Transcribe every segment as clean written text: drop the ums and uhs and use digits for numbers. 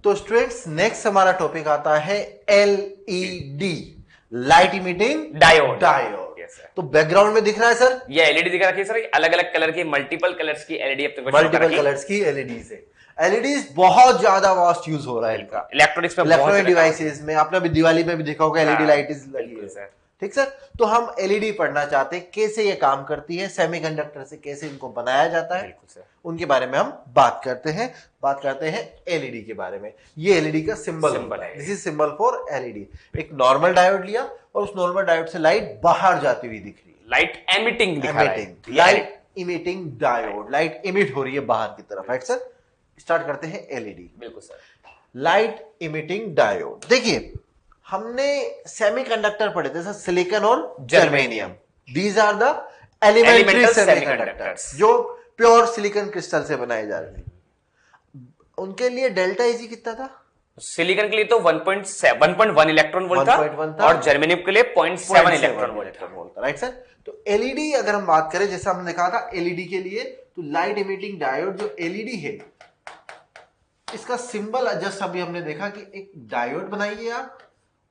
तो students next हमारा topic आता है LED, light emitting diode. Diode. Yes, sir. तो बैकग्राउंड में दिख रहा है सर, ये एलईडी दिखा रखी है सर, अलग अलग कलर की मल्टीपल कलर्स की एलईडी अब तक मल्टीपल कलर्स की एलईडीज है। एलईडीज बहुत ज्यादा वास्ट यूज हो रहा है इनका इलेक्ट्रॉनिक्स में, इलेक्ट्रॉनिक डिवाइसेस में। आपने अभी दिवाली में भी देखा होगा एलईडी लाइट इज लगी है सर। ठीक सर। तो हम एलईडी पढ़ना चाहते हैं, कैसे ये काम करती है, सेमीकंडक्टर से कैसे इनको बनाया जाता है, बिल्कुल सर। उनके बारे में हम बात करते हैं एलईडी के बारे में। ये एलईडी का सिंबल है, this is symbol for LED. एक नॉर्मल डायोड लिया और उस नॉर्मल डायोड से लाइट बाहर जाती हुई दिख रही है, लाइट एमिटिंग दिखा रहा है, light emitting diode, light emit हो रही है बाहर की तरफ। राइट सर, स्टार्ट करते हैं एलईडी। बिल्कुल सर। लाइट इमिटिंग डायोड, देखिए हमने सेमीकंडक्टर पढ़े थे सर, सिलिकॉन और germanium. These are the elementary semiconductors जो प्योर सिलिकॉन क्रिस्टल से बनाए जा रहे थे। उनके लिए डेल्टा इजी कितना था? सिलिकॉन के लिए तो 1.1 इलेक्ट्रॉन वोल्ट था और जर्मेनियम के लिए 0.7 इलेक्ट्रॉन वोल्ट था। Right sir. तो एलईडी अगर हम बात करें, जैसा हमने देखा था एलईडी के लिए, तो लाइट इमिटिंग डायोड जो एलईडी है, इसका सिंबल जस्ट अभी हमने देखा कि एक डायोड बनाइए आप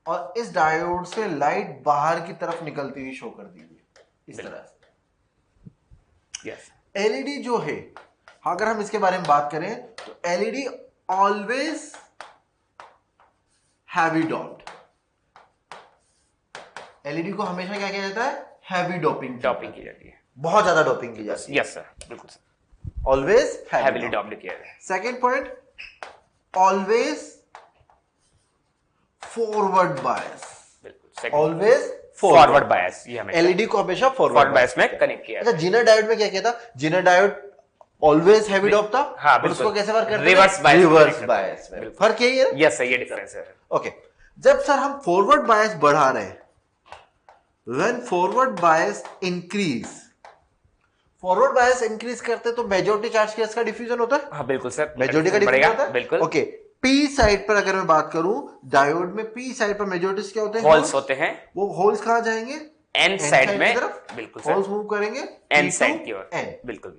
और इस डायोड से लाइट बाहर की तरफ निकलती हुई शो कर दीजिए इस तरह से। यस। एलईडी जो है, अगर हम इसके बारे में बात करें तो LED always heavy doped. LED को हमेशा क्या किया जाता है? हैवी डोपिंग की जाती है, बहुत ज्यादा डोपिंग की जाती है। यस सर, बिल्कुल सर। ऑलवेज हैवीली डोप्ड किया जाता है। Second point, always forward bias. बिल्कुल, ऑलवेज फॉरवर्ड बायस। ये हमें एलईडी को हमेशा फॉरवर्ड बायस में कनेक्ट किया। अच्छा, जीनर डायोड में क्या किया था? जीनर डायोड ऑलवेज हैवी डॉप था। हाँ, और उसको कैसे वर्क करते थे? रिवर्स बायस में। फर्क यही है। यस सर, ये डिफरेंस है। ओके, जब सर हम फॉरवर्ड बायस बढ़ा रहे हैं, when forward bias increase, forward bias increase करते तो मेजॉरिटी चार्ज केस का डिफ्यूजन होता है। हाँ बिल्कुल सर, मेजॉरिटी का डिफ्यूजन होता है। बिल्कुल। ओके, पी साइड पर अगर मैं बात करूं, डायोड में पी साइड पर मेजॉरिटी क्या होते हैं? होल्स होते हैं। वो होल्स कहां जाएंगे? एन साइड में। बिल्कुल सर, होल्स मूव करेंगे एन साइड की ओर। बिल्कुल।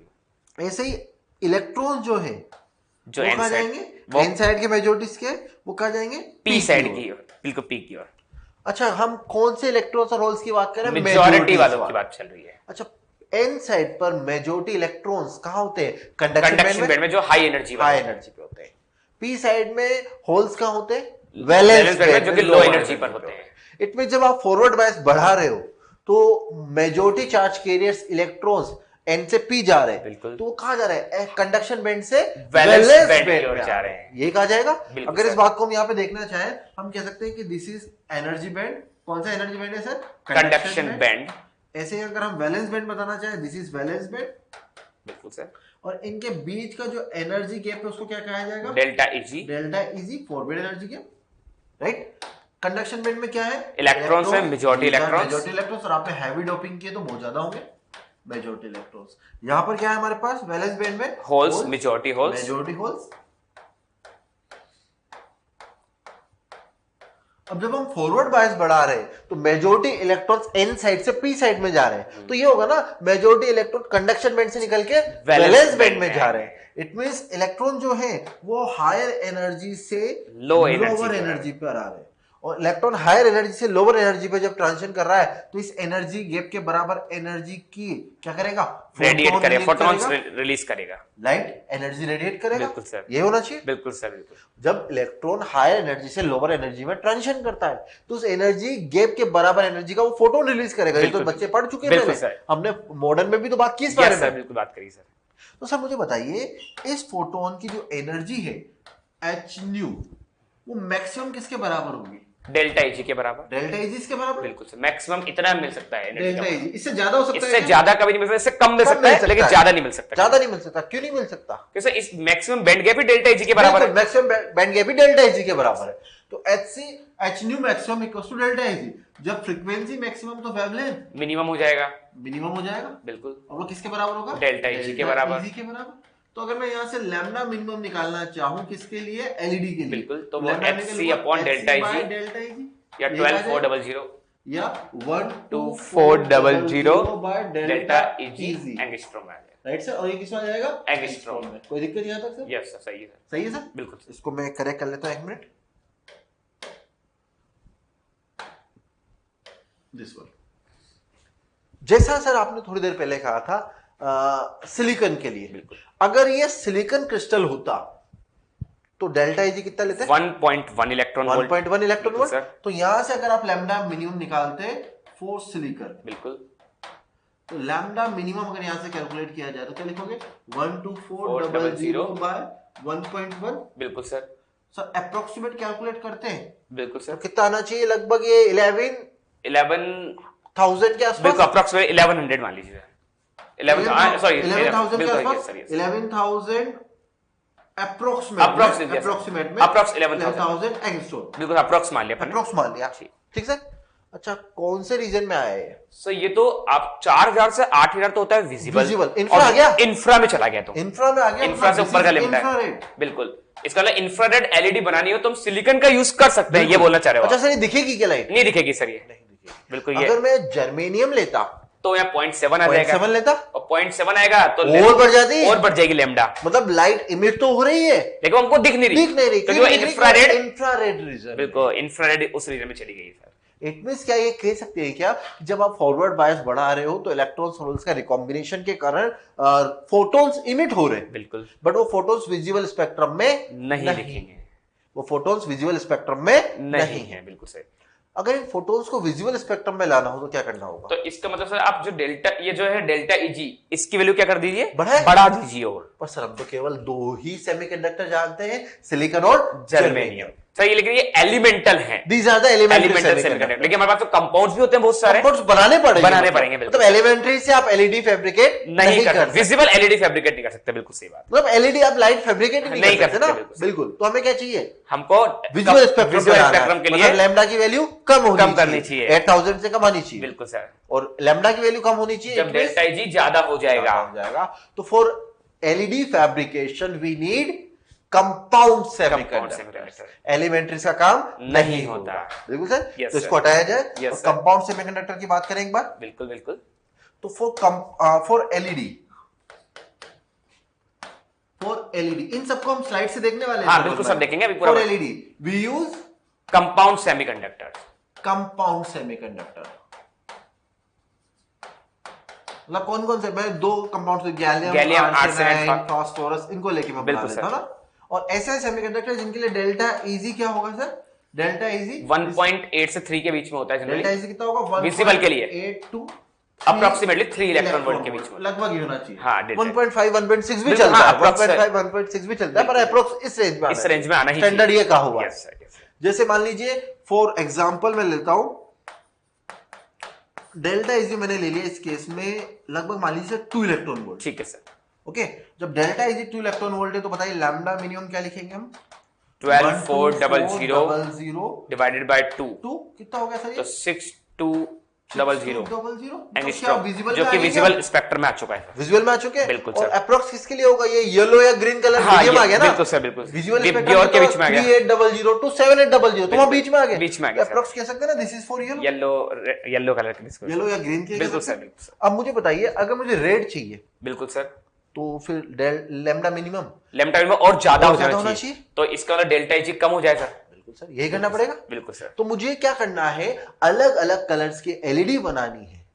ऐसे ही इलेक्ट्रॉन जो है जो वो कहां जाएंगे? एन साइड के मेजॉरिटी के वो कहां जाएंगे? पी साइड की ओर। बिल्कुल, पी की ओर। अच्छा, हम कौन से इलेक्ट्रॉन्स और होल्स की बात कर रहे हैं? मेजॉरिटी वालों की बात चल रही है। अच्छा, एन साइड पर मेजॉरिटी इलेक्ट्रॉन्स कहां होते हैं? कंडक्शन बैंड में जो हाई एनर्जी पे होते हैं। पी साइड में होल्स कहां होते हैं? वैलेंस बैंड में, जो कि लो एनर्जी पर होते हैं। इट मीन जब आप फॉरवर्ड बायस बढ़ा रहे हो तो majority charge carriers electrons N से पी जा रहे हैं। बिल्कुल। तो वो कहां जा रहे हैं? कंडक्शन बैंड से वैलेंस बैंड की ओर जा रहे हैं। ये कहा जाएगा। अगर इस बात को हम यहाँ पे देखना चाहें, हम कह सकते हैं कि दिस इज एनर्जी बैंड। कौन सा एनर्जी बैंड है सर? Conduction band. ऐसे ही अगर हम वैलेंस बैंड बताना चाहें, दिस इज वैलेंस बैंड। बिल्कुल सर। और इनके बीच का जो एनर्जी गैप है उसको क्या कहा जाएगा? Delta easy. Delta easy forward energy gap. Right. Conduction band में क्या है? इलेक्ट्रॉन्स है, मेजॉरिटी इलेक्ट्रॉन्स। और आपने हैवी डोपिंग किए तो बहुत ज्यादा होंगे मेजॉरिटी इलेक्ट्रॉन्स। यहाँ पर क्या है हमारे पास? वैलेंस बैंड में होल्स, मेजॉरिटी होल्स। अब जब हम फॉरवर्ड बायस बढ़ा रहे हैं तो मेजॉरिटी इलेक्ट्रॉन्स एन साइड से पी साइड में जा रहे हैं। तो ये होगा ना, मेजॉरिटी इलेक्ट्रॉन कंडक्शन बैंड से निकल के वैलेंस बैंड में जा रहे हैं। इट मींस इलेक्ट्रॉन जो है वो हायर एनर्जी से लोअर एनर्जी पर आ रहे हैं। और इलेक्ट्रॉन हायर एनर्जी से लोअर एनर्जी पे जब ट्रांजिशन कर रहा है तो इस एनर्जी गैप के बराबर एनर्जी की क्या करेगा? रेडिएट करेगा, फोटॉन्स रिलीज करेगा, लाइट एनर्जी रेडिएट करेगा। बिल्कुल सर, ये होना चाहिए। बिल्कुल सर, बिल्कुल। जब इलेक्ट्रॉन हायर एनर्जी से लोअर एनर्जी में ट्रांजिशन करता है तो उस एनर्जी गैप के बराबर एनर्जी का वो फोटोन रिलीज करेगा। ये तो बच्चे पढ़ चुके हैं पहले, हमने मॉडर्न में भी तो बात की इस बारे में। बिल्कुल बात करी सर। तो सर मुझे बताइए, इस फोटोन की जो एनर्जी है एच न्यू, वो मैक्सिमम किसके बराबर होगी? डेल्टा इजी के बराबर। डेल्टा इजी इसके बराबर? बिल्कुल सर, मैक्सिमम इतना मिल सकता है। डेल्टा इजी इससे ज्यादा हो सकता है? इससे ज्यादा कभी नहीं मिल सकता, इससे कम मिल सकता है, लेकिन ज्यादा नहीं मिल सकता। ज्यादा नहीं मिल सकता, क्यों नहीं मिल सकता? क्योंकि इस मैक्सिमम बैंड गैप ही डेल्टा इजी के बराबर है। मैक्सिमम बैंड गैप ही डेल्टा इजी के बराबर है। तो H nu maximum equals to delta Eg. जब फ्रीक्वेंसी मैक्सिमम तो वेवलेंथ मिनिमम हो जाएगा। मिनिमम हो जाएगा, बिल्कुल। और वो किसके बराबर होगा? डेल्टा इजी के बराबर। इजी के बराबर। तो अगर मैं यहाँ से लैम्डा मिनिमम निकालना चाहूँ किसके लिए? एलईडी के लिए। बिल्कुल, तो वो एचसी अपॉन डेल्टा इजी या 12400 या 12400 डेल्टा इजी एंगस्ट्रॉम आ जाएगा। राइट सर, और ये किसमें आ जाएगा? एंगस्ट्रॉम में। कोई दिक्कत यहाँ तक सर? यस सर, सही है सर, सही है सर, बिल्कुल। इसको मैं करेक्ट कर लेता हूँ, 1 मिनट। दिस वन, जैसा सर आपने थोड़ी देर पहले कहा था सिलिकॉन के लिए, बिल्कुल। अगर ये सिलिकॉन क्रिस्टल होता तो डेल्टा इजी कितना लेते? 1.1 इलेक्ट्रॉन वोल्ट। 1.1 इलेक्ट्रॉन बिल्कुल वोल्ट। तो यहां से अगर आप लैम्डा मिनिमम निकालते फॉर सिलिकॉन, बिल्कुल, तो लैम्डा मिनिमम अगर यहां से कैलकुलेट किया जाए तो क्या लिखोगे? 12400 बाय 1.1। बिल्कुल सर, सर अप्रोक्सीमेट कैलकुलेट करते हैं बिल्कुल तो सर, कितना आना चाहिए? लगभग ये 11,000 के आसपास, बिल्कुल अप्रोक्सीमेट 1100 मान लीजिए, 11,000 सॉरी 11,000 के बिल्कुल, आसपास, yes, yes. 11,000 Approximate अप्रोक्सीमेट में 11,000 एंगस्ट्रॉम, बिल्कुल अप्रोक्स मान लिया अपन ने। अप्रोक्स मान लिया, ठीक सर। अच्छा, कौन से रीजन में आया है? सो ये तो आप 4000 से 8000 तो होता है विजिबल, इंफ्रा आ गया, इंफ्रा में चला गया, तो इंफ्रा में आ गया, इंफ्रा से ऊपर का लिमिट है, इंफ्रारेड। बिल्कुल। इसका मतलब इंफ्रारेड एलईडी बनानी हो तो हम सिलिकॉन का यूज कर सकते हैं, ये बोलना चाह रहे हो? अच्छा सर, ये दिखेगी क्या लाइट? नहीं दिखेगी सर, ये नहीं दिखेगी। बिल्कुल। ये अगर मैं जर्मेनियम लेता तो यहाँ 0.7 आ जाएगा, 0.7 लेता और 0.7 आएगा तो और बढ़ जाती है, और बढ़ जाएगी लैम्डा, मतलब लाइट इमिट तो हो रही है लेकिन हमको दिख नहीं रही, क्योंकि इंफ्रारेड, इंफ्रारेड रीजन, बिल्कुल इंफ्रारेड उस रीजन में चली गई सर। इट मींस क्या ये कह सकते हैं क्या कि जब आप फॉरवर्ड बायस बढ़ा रहे हो तो इलेक्ट्रॉन्स और होल्स का रिकॉम्बिनेशन के कारण फोटॉन्स इमिट हो रहे हैं, बिल्कुल, बट वो फोटॉन्स विजिबल स्पेक्ट्रम में नहीं दिखेंगे, वो फोटॉन्स विजुअल स्पेक्ट्रम में नहीं है, बिल्कुल सही। अगर इन फोटॉन्स को विजुअल स्पेक्ट्रम में लाना हो तो क्या करना होगा? तो इसका मतलब सर आप जो डेल्टा, ये जो है डेल्टा ईजी, इसकी वैल्यू क्या कर दीजिए? बढ़ा दीजिए। और पर सर हम तो केवल 2 ही सेमीकंडक्टर जानते हैं, सिलिकॉन और जर्मेनियम। सही, लेकिन ये एलिमेंटल हैं, these are the elementary semiconductor. लेकिन हमारे पास तो कंपाउंड्स भी होते हैं बहुत सारे, कंपाउंड्स बनाने पड़ेंगे, बिल्कुल। मतलब एलिमेंटरी से आप एलईडी फैब्रिकेट नहीं कर सकते, विजिबल एलईडी फैब्रिकेट नहीं कर सकते, बिल्कुल सही बात। मतलब एलईडी आप लाइट फैब्रिकेट नहीं कर सकते ना, बिल्कुल। तो हमें क्या चाहिए? हमको विजुअल स्पेक्ट्रम के लिए लैम्डा की वैल्यू कम करनी चाहिए, 8000 से कम आनी चाहिए, बिल्कुल सर। और लैम्डा की वैल्यू कम होनी चाहिए जब डेल्टा ईजी ज्यादा हो जाएगा। तो for LED fabrication we need compound semiconductor, elementary का काम नहीं होता, बिल्कुल सर। तो इसको हटाया जाए और कंपाउंड सेमीकंडक्टर की बात करें एक बार, बिल्कुल बिल्कुल। तो फॉर एलईडी इन सबको हम स्लाइड से देखने वाले हैं। हाँ बिल्कुल, सब देखेंगे अभी पूरा। For LED we use compound semiconductor, compound semiconductor मतलब कौन कौन से? मैं 2 कंपाउंड, गैलियम आर्सेनाइड, फास्फोरस, इनको लेके मैं बता देता हूं ना। और ऐसे सेमीकंडक्टर जिनके लिए डेल्टा इजी क्या होगा सर? डेल्टा इजी 1.8 से 3 के बीच में होता है जनरली। डेल्टा इजी कितना होगा? विजिबल के लिए 8 टू अप्रोक्सीमेटली 3 इलेक्ट्रॉन वोल्ट के बीच में लगभग ही होना चाहिए। हाँ, 1.5 1.6 भी चलता है, 1.5 1.6 भी चलता है, पर अप्रोक्स इस रेंज में आना ही स्टैंडर्ड ये कहा हुआ है। जैसे मान लीजिए फॉर एग्जांपल मैं लेता हूं, डेल्टा इजी मैंने ले लिया, इस केस में लगभग मान लीजिए 2 इलेक्ट्रॉन वोल्ट, ठीक है सर। ओके, जब डेल्टा इजी 2 इलेक्ट्रॉन वोल्ट है तो बताइए लैम्डा मिनिमम क्या लिखेंगे हम? 12400 डिवाइडेड बाय 2 कितना हो गया सर? तो 6200 एंगस्ट्रॉम, विजिबल जो कि विजिबल स्पेक्ट्रम में आ चुका है, विजुअल में आ चुके हैं, बिल्कुल और सर। अप्रोक्स किसके लिए होगा? ये येलो या ग्रीन कलर मीडियम आ गया ना, बिल्कुल सर, बिल्कुल। विजुअल स्पेक्ट्रम के बीच में आ गया, 3800 टू 7800 तो वहां बीच में आ गया, बीच में आ गया। अप्रोक्स कह सकते हैं ना, this is for yellow colour के, येलो या ग्रीन के, बिल्कुल सर, बिल्कुल सर। अब मुझे बताइए अगर मुझे रेड चाहिए, बिल्कुल सर, तो फिर लैम्डा मिनिमम और ज्यादा और हो ज्यादा जाना होना चाहिए, तो इसका वाला डेल्टा इजी कम हो जाए सर। बिल्कुल सर, यही करना पड़ेगा, बिल्कुल सर। तो मुझे क्या करना है? अलग अलग कलर्स की एलईडी बनानी है,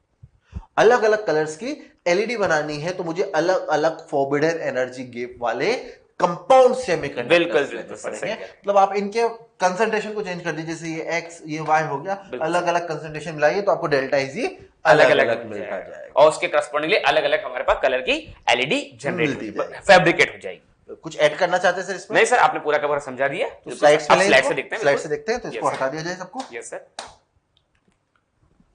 अलग अलग कलर्स की एलईडी बनानी है, तो मुझे अलग अलग फॉरबिडन एनर्जी गैप वाले कंपाउंड सेमीकंडक्टर, बिल्कुल सर। मतलब आप इनके कंसंट्रेशन को चेंज कर दीजिए, जैसे ये x ये y हो गया, अलग अलग कंसंट्रेशन मिलाइए तो आपको डेल्टा इजी अलग अलग मिलता जाएगा, और उसके करस्पॉन्डिंगली अलग अलग हमारे पास कलर की एलईडी जनरेट फैब्रिकेट हो जाएगी। कुछ ऐड करना चाहते हैं सर इसमें? नहीं सर, आपने पूरा का पूरा समझा दिया। तो स्लाइड से देखते हैं, तो इसको हटा दिया जाए सबको। Yes sir.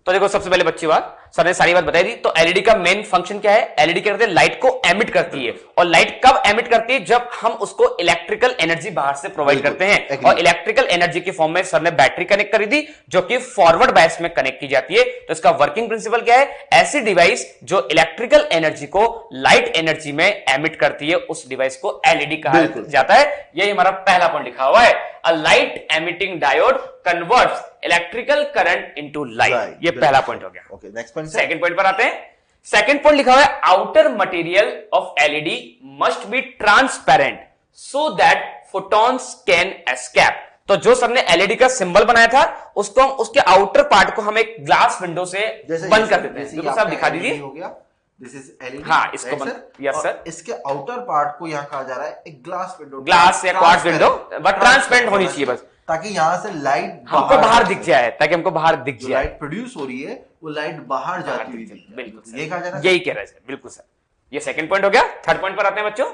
तो देखो, सबसे पहले बच्ची बात, सर ने सारी बात बताई दी। तो एलईडी का मेन फंक्शन क्या है? एलईडी क्या करती है? लाइट को एमिट करती है, और लाइट कब एमिट करती है? जब हम उसको इलेक्ट्रिकल एनर्जी बाहर से प्रोवाइड करते हैं, और इलेक्ट्रिकल एनर्जी की फॉर्म में सर ने बैटरी कनेक्ट करी थी, जो कि फॉरवर्ड बायस में कनेक्ट की जाती है। तो इसका वर्किंग प्रिंसिपल क्या है? ऐसी डिवाइस जो इलेक्ट्रिकल एनर्जी को लाइट एनर्जी में एमिट करती है, उस डिवाइस को एलईडी कहा जाता है। यही हमारा पहला पॉइंट लिखा हुआ है, a light emitting diode converts electrical current into light. ये पहला पॉइंट हो गया। Okay, next point, second point पर आते हैं। सेकंड पॉइंट लिखा हुआ है outer material of LED must be transparent so that photons can escape. तो जो सर ने एलईडी का सिंबल बनाया था उसको हम उसके आउटर पार्ट को हम एक ग्लास विंडो से बंद कर देते हैं। तो साहब दिखा दीजिए। हो गया, दिस इज एलईडी। हाँ, इसको बंद, यस सर। इसके आउटर पार्ट को यहाँ कहा जा रहा है एक ग्लास विंडो, ग्लास या क्वार्ट्ज विंडो, बट ट्रांसपेरेंट होनी चाहिए बस, ताकि यहाँ से लाइट हमको बाहर दिख जाए, ताकि हमको बाहर दिख जाए। लाइट प्रोड्यूस हो रही है वो लाइट बाहर जाती हुई दिखे। बिल्कुल ये कहा जा रहा है, यही कह रहे हैं सर, बिल्कुल सर। ये सेकंड पॉइंट हो गया। थर्ड पॉइंट पर आते हैं बच्चों।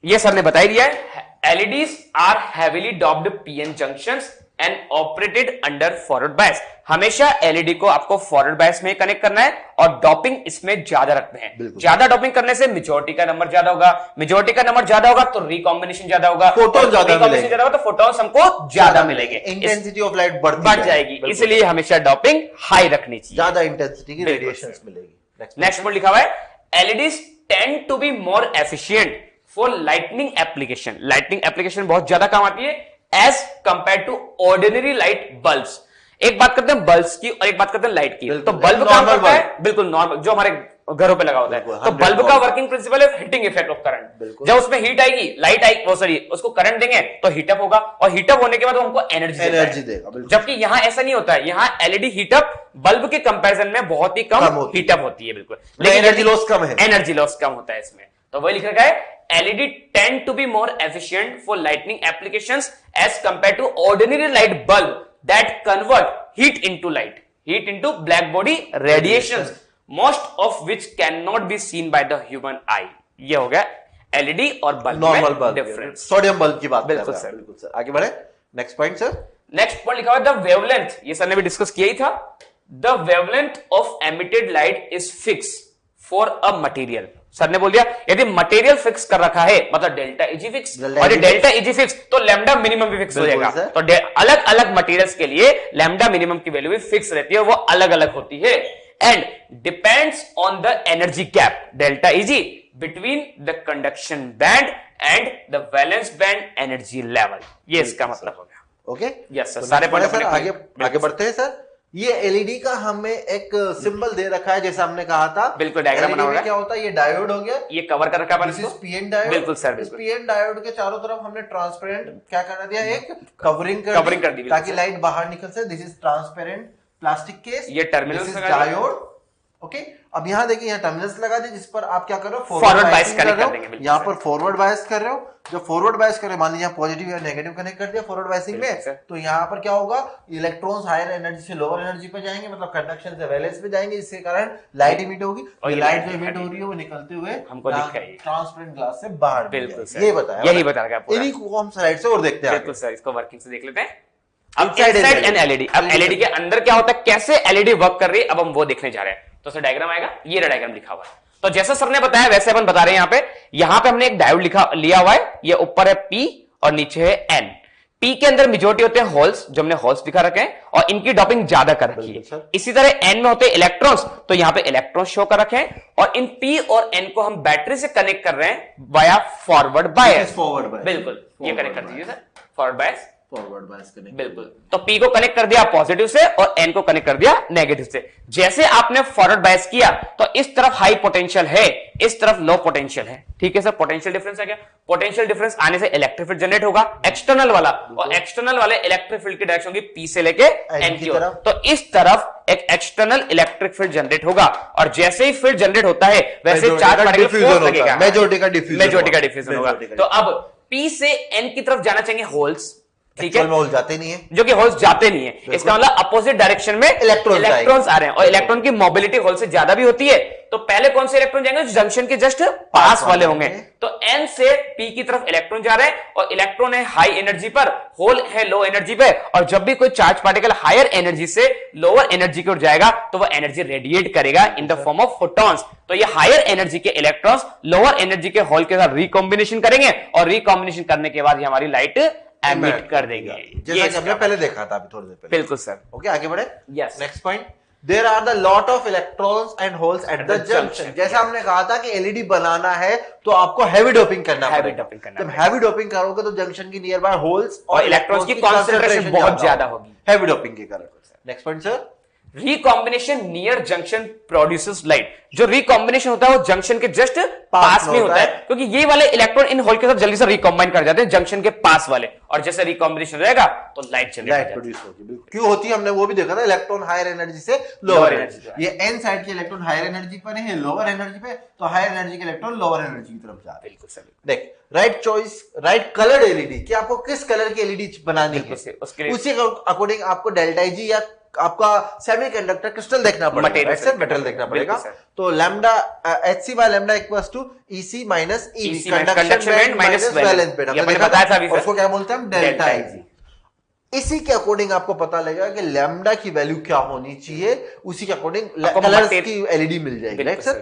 ये सर ने बता ही दिया है, LEDs are heavily doped PN junctions and operated under forward bias. हमेशा एलईडी को आपको फॉरवर्ड बायस में कनेक्ट करना है और डॉपिंग इसमें ज्यादा रखते हैं। ज्यादा डॉपिंग करने से मेजॉरिटी का नंबर ज्यादा होगा, मेजॉरिटी का नंबर ज्यादा होगा तो रिकॉम्बिनेशन ज्यादा होगा, फोटोन ज्यादा रिकॉम्बिनेशन ज्यादा होगा तो फोटॉन्स हमको ज्यादा मिलेंगे, इंटेंसिटी ऑफ लाइट बढ़ जाएगी। इसलिए हमेशा डॉपिंग हाई रखनी चाहिए, ज्यादा इंटेंसिटी की रेडिएशन मिलेगी। नेक्स्ट पॉइंट लिखा हुआ है, LEDs tend to be more efficient for lightning application. Lightning application बहुत ज्यादा काम आती है as compare to ordinary light bulbs. एक बात करते हैं बल्ब्स की और एक बात करते हैं लाइट की। तो बल्ब काम करता है बिल्कुल नॉर्मल, जो हमारे घरों पे लगा होता है। तो बल्ब का वर्किंग प्रिंसिपल है हीटिंग इफेक्ट ऑफ करंट। जब उसमें हीट आएगी, लाइट आएगी, वो सॉरी उसको करंट देंगे तो हीटअप होगा, और हीटअप होने के बाद वो हमको एनर्जी देगा। जबकि यहां ऐसा नहीं होता है, यहां एलईडी हीटअप बल्ब के कंपैरिजन में बहुत ही कम हीटअप होती है, बिल्कुल, लेकिन एनर्जी लॉस कम है, एनर्जी लॉस कम होता है इसमें। तो वही लिख रखा है, LED tend to be more efficient for lighting applications as compared to ordinary light bulb that convert heat into light, heat into black body radiations, most of which cannot be seen by the human eye। ये हो गया LED और bulb normal में bulb, difference. Sodium bulb की बात बिल्कुल sir, बिल्कुल sir. आगे बढ़े, next point sir. Next point लिखा हुआ है द वेवलेंथ। ये सर ने भी डिस्कस किया ही था। The wavelength of emitted light is fix for a material. Sir ने बोल दिया यदि मटेरियल फिक्स कर रखा है, मतलब डेल्टा इजी फिक्स, और ये डेल्टा इजी फिक्स तो लैम्डा मिनिमम भी फिक्स हो जाएगा। तो अलग अलग मटेरियल्स के लिए लैम्डा मिनिमम की वैल्यू भी फिक्स रहती है, वो अलग अलग होती है। And depends on the energy gap delta easy between the conduction band and the valence band energy level. ये इसका मतलब हो गया। ओके, यस सर, सारे पॉइंट सर आगे बढ़ते हैं सर। ये एलईडी का हमें एक सिंबल दे रखा है, जैसा हमने कहा था, बिल्कुल डायग्राम बना हुआ है। क्या होता है, ये डायोड हो गया, ये कवर कर रखा है पीएन डायोड। बिल्कुल सर, इस पीएन डायोड के चारों तरफ हमने ट्रांसपेरेंट क्या कर दिया, एक कवरिंग कर दी ताकि लाइट बाहर निकल सके। This is transparent plastic case, ये टर्मिनल डायोड। ओके, अब यहाँ देखिए, यहाँ टर्मिनल्स लगा दिए जिस पर आप क्या कर रहे हो, फॉरवर्ड बायस कनेक्ट कर देंगे। यहाँ पर फॉरवर्ड बायस कर रहे हो। जो फॉरवर्ड बायस कर रहे हो, मान लीजिए पॉजिटिव या नेगेटिव कनेक्ट कर दिया फॉरवर्ड बायसिंग में, तो यहाँ पर क्या होगा, इलेक्ट्रॉन्स हायर एनर्जी से लोअर एनर्जी पे जाएंगे, मतलब कंडक्शन से वैलेंस पे जाएंगे, जिसके कारण लाइट इमिट होगी, और लाइट जो इमिट हो रही है वो निकलते हुए हमको ट्रांसपेरेंट ग्लास से बाहर। बिल्कुल, ये बताया, यही बताया। इन्हीं को हम स्लाइड से और देखते हैं। बिल्कुल सर, इसको वर्किंग से देख लेते हैं। अब इनसाइड एन एलईडी, अब एलईडी के अंदर क्या होता है, कैसे एलईडी वर्क कर रही है, अब हम वो देखने जा रहे हैं। तो सर डायग्राम आएगा, ये डायग्राम लिखा हुआ है। तो जैसा सर ने बताया वैसे अपन बता रहे हैं। यहाँ पे हमने एक डायोड लिया हुआ है, ये ऊपर है P और नीचे है N। P के अंदर मेजॉरिटी होते हैं होल्स, जो हमने होल्स दिखा रखे हैं, और इनकी डॉपिंग ज्यादा कर रखी है। इसी तरह N में होते हैं इलेक्ट्रॉन्स, तो यहाँ पे इलेक्ट्रॉन्स शो कर रखे हैं, और इन P और N को हम बैटरी से कनेक्ट कर रहे हैं वाया फॉरवर्ड बायस। बिल्कुल, ये कनेक्ट कर दीजिए sir, forward bias, forward bias connect. बिल्कुल, तो P को कनेक्ट कर दिया पॉजिटिव से और N को कनेक्ट कर दिया नेगेटिव से। जैसे आपने फॉरवर्ड बायस किया तो इस तरफ हाई पोटेंशियल है, इस तरफ लो पोटेंशियल है। ठीक है सर, पोटेंशियल डिफरेंस आ गया। पोटेंशियल डिफरेंस आने से इलेक्ट्रिक फील्ड जनरेट होगा एक्सटर्नल वाला, और एक्सटर्नल वाले इलेक्ट्रिक फील्ड की डायरेक्शन होगी P से लेके N की ओर। तो इस तरफ एक एक्सटर्नल इलेक्ट्रिक फील्ड जनरेट होगा, और जैसे ही फील्ड जनरेट होता है वैसे चार्ज पार्टिकल फोर्स लगेगा, मेजॉरिटी का डिफ्यूजन होगा। तो अब P से N की तरफ जाना चाहिए होल्स, ठीक है, होल जाते नहीं है, जो कि होल्स जाते नहीं है। इसका मतलब अपोजिट डायरेक्शन में इलेक्ट्रॉन्स आ रहे हैं, और इलेक्ट्रॉन की मोबिलिटी होल से ज्यादा भी होती है। तो पहले कौन से इलेक्ट्रॉन जाएंगे, जंक्शन के जस्ट पास वाले होंगे। तो N से P की तरफ इलेक्ट्रॉन जा रहे हैं, और इलेक्ट्रॉन है हाई एनर्जी पर, होल है लो एनर्जी पे, और जब भी कोई चार्ज पार्टिकल हायर एनर्जी से लोअर एनर्जी की ओर जाएगा तो वह एनर्जी रेडिएट करेगा in the form of photons. तो ये हायर एनर्जी के इलेक्ट्रॉन्स लोअर एनर्जी के होल के साथ रिकॉम्बिनेशन करेंगे, और रिकॉम्बिनेशन करने के बाद हमारी लाइट एमिट कर देंगे, जैसा कि हमने पहले देखा था अभी थोड़ी देर पहले। बिल्कुल सर। ओके, आगे बढ़े। Yes, next point, there are the lot of electrons and holes at the junction. जैसा हमने कहा था कि एलईडी बनाना है तो आपको हैवी डोपिंग करना पड़ेगा। जब हैवी डोपिंग करोगे तो जंक्शन की नियर बाय होल्स और इलेक्ट्रॉन्स की कंसंट्रेशन बहुत ज्यादा होगी हैवी डोपिंग के कारण। Next point sir, recombination near junction produces light. जो रिकॉम्बिनेशन होता है वो जंक्शन के जस्ट पास में होता है, क्योंकि ये वाले इलेक्ट्रॉन इन होल के साथ जल्दी से रिकॉम्बाइन कर जाते हैं जंक्शन के पास वाले, और जैसे रिकॉम्बिनेशन रहेगा तो लाइट प्रोड्यूस होगी। क्यों होती है हमने वो भी देखा था, इलेक्ट्रॉन हायर एनर्जी से लोअर एनर्जी। ये एन साइड के इलेक्ट्रॉन हायर एनर्जी पर है, लोअर एनर्जी पे, तो हायर एनर्जी के इलेक्ट्रॉन लोअर एनर्जी की तरफ जा रहे हैं। बिल्कुल सही। देख, right choice, right coloured LED कि आपको किस कलर की एलईडी बनानी है, उसी अकॉर्डिंग आपको डेल्टा जी या आपका सेमीकंडक्टर क्रिस्टल देखना पड़ेगा, मेटल देखना पड़ेगा। तो lambda HC by lambda equals to EC minus EV, conduction band minus valence band. हमने बताया था, उसको क्या बोलते हैं हम, डेल्टा IG। इसी के अकॉर्डिंग आपको पता लगेगा कि लैम्डा की वैल्यू क्या होनी चाहिए, उसी के अकॉर्डिंग कलर्स की एलईडी मिल जाएगी। राइट सर,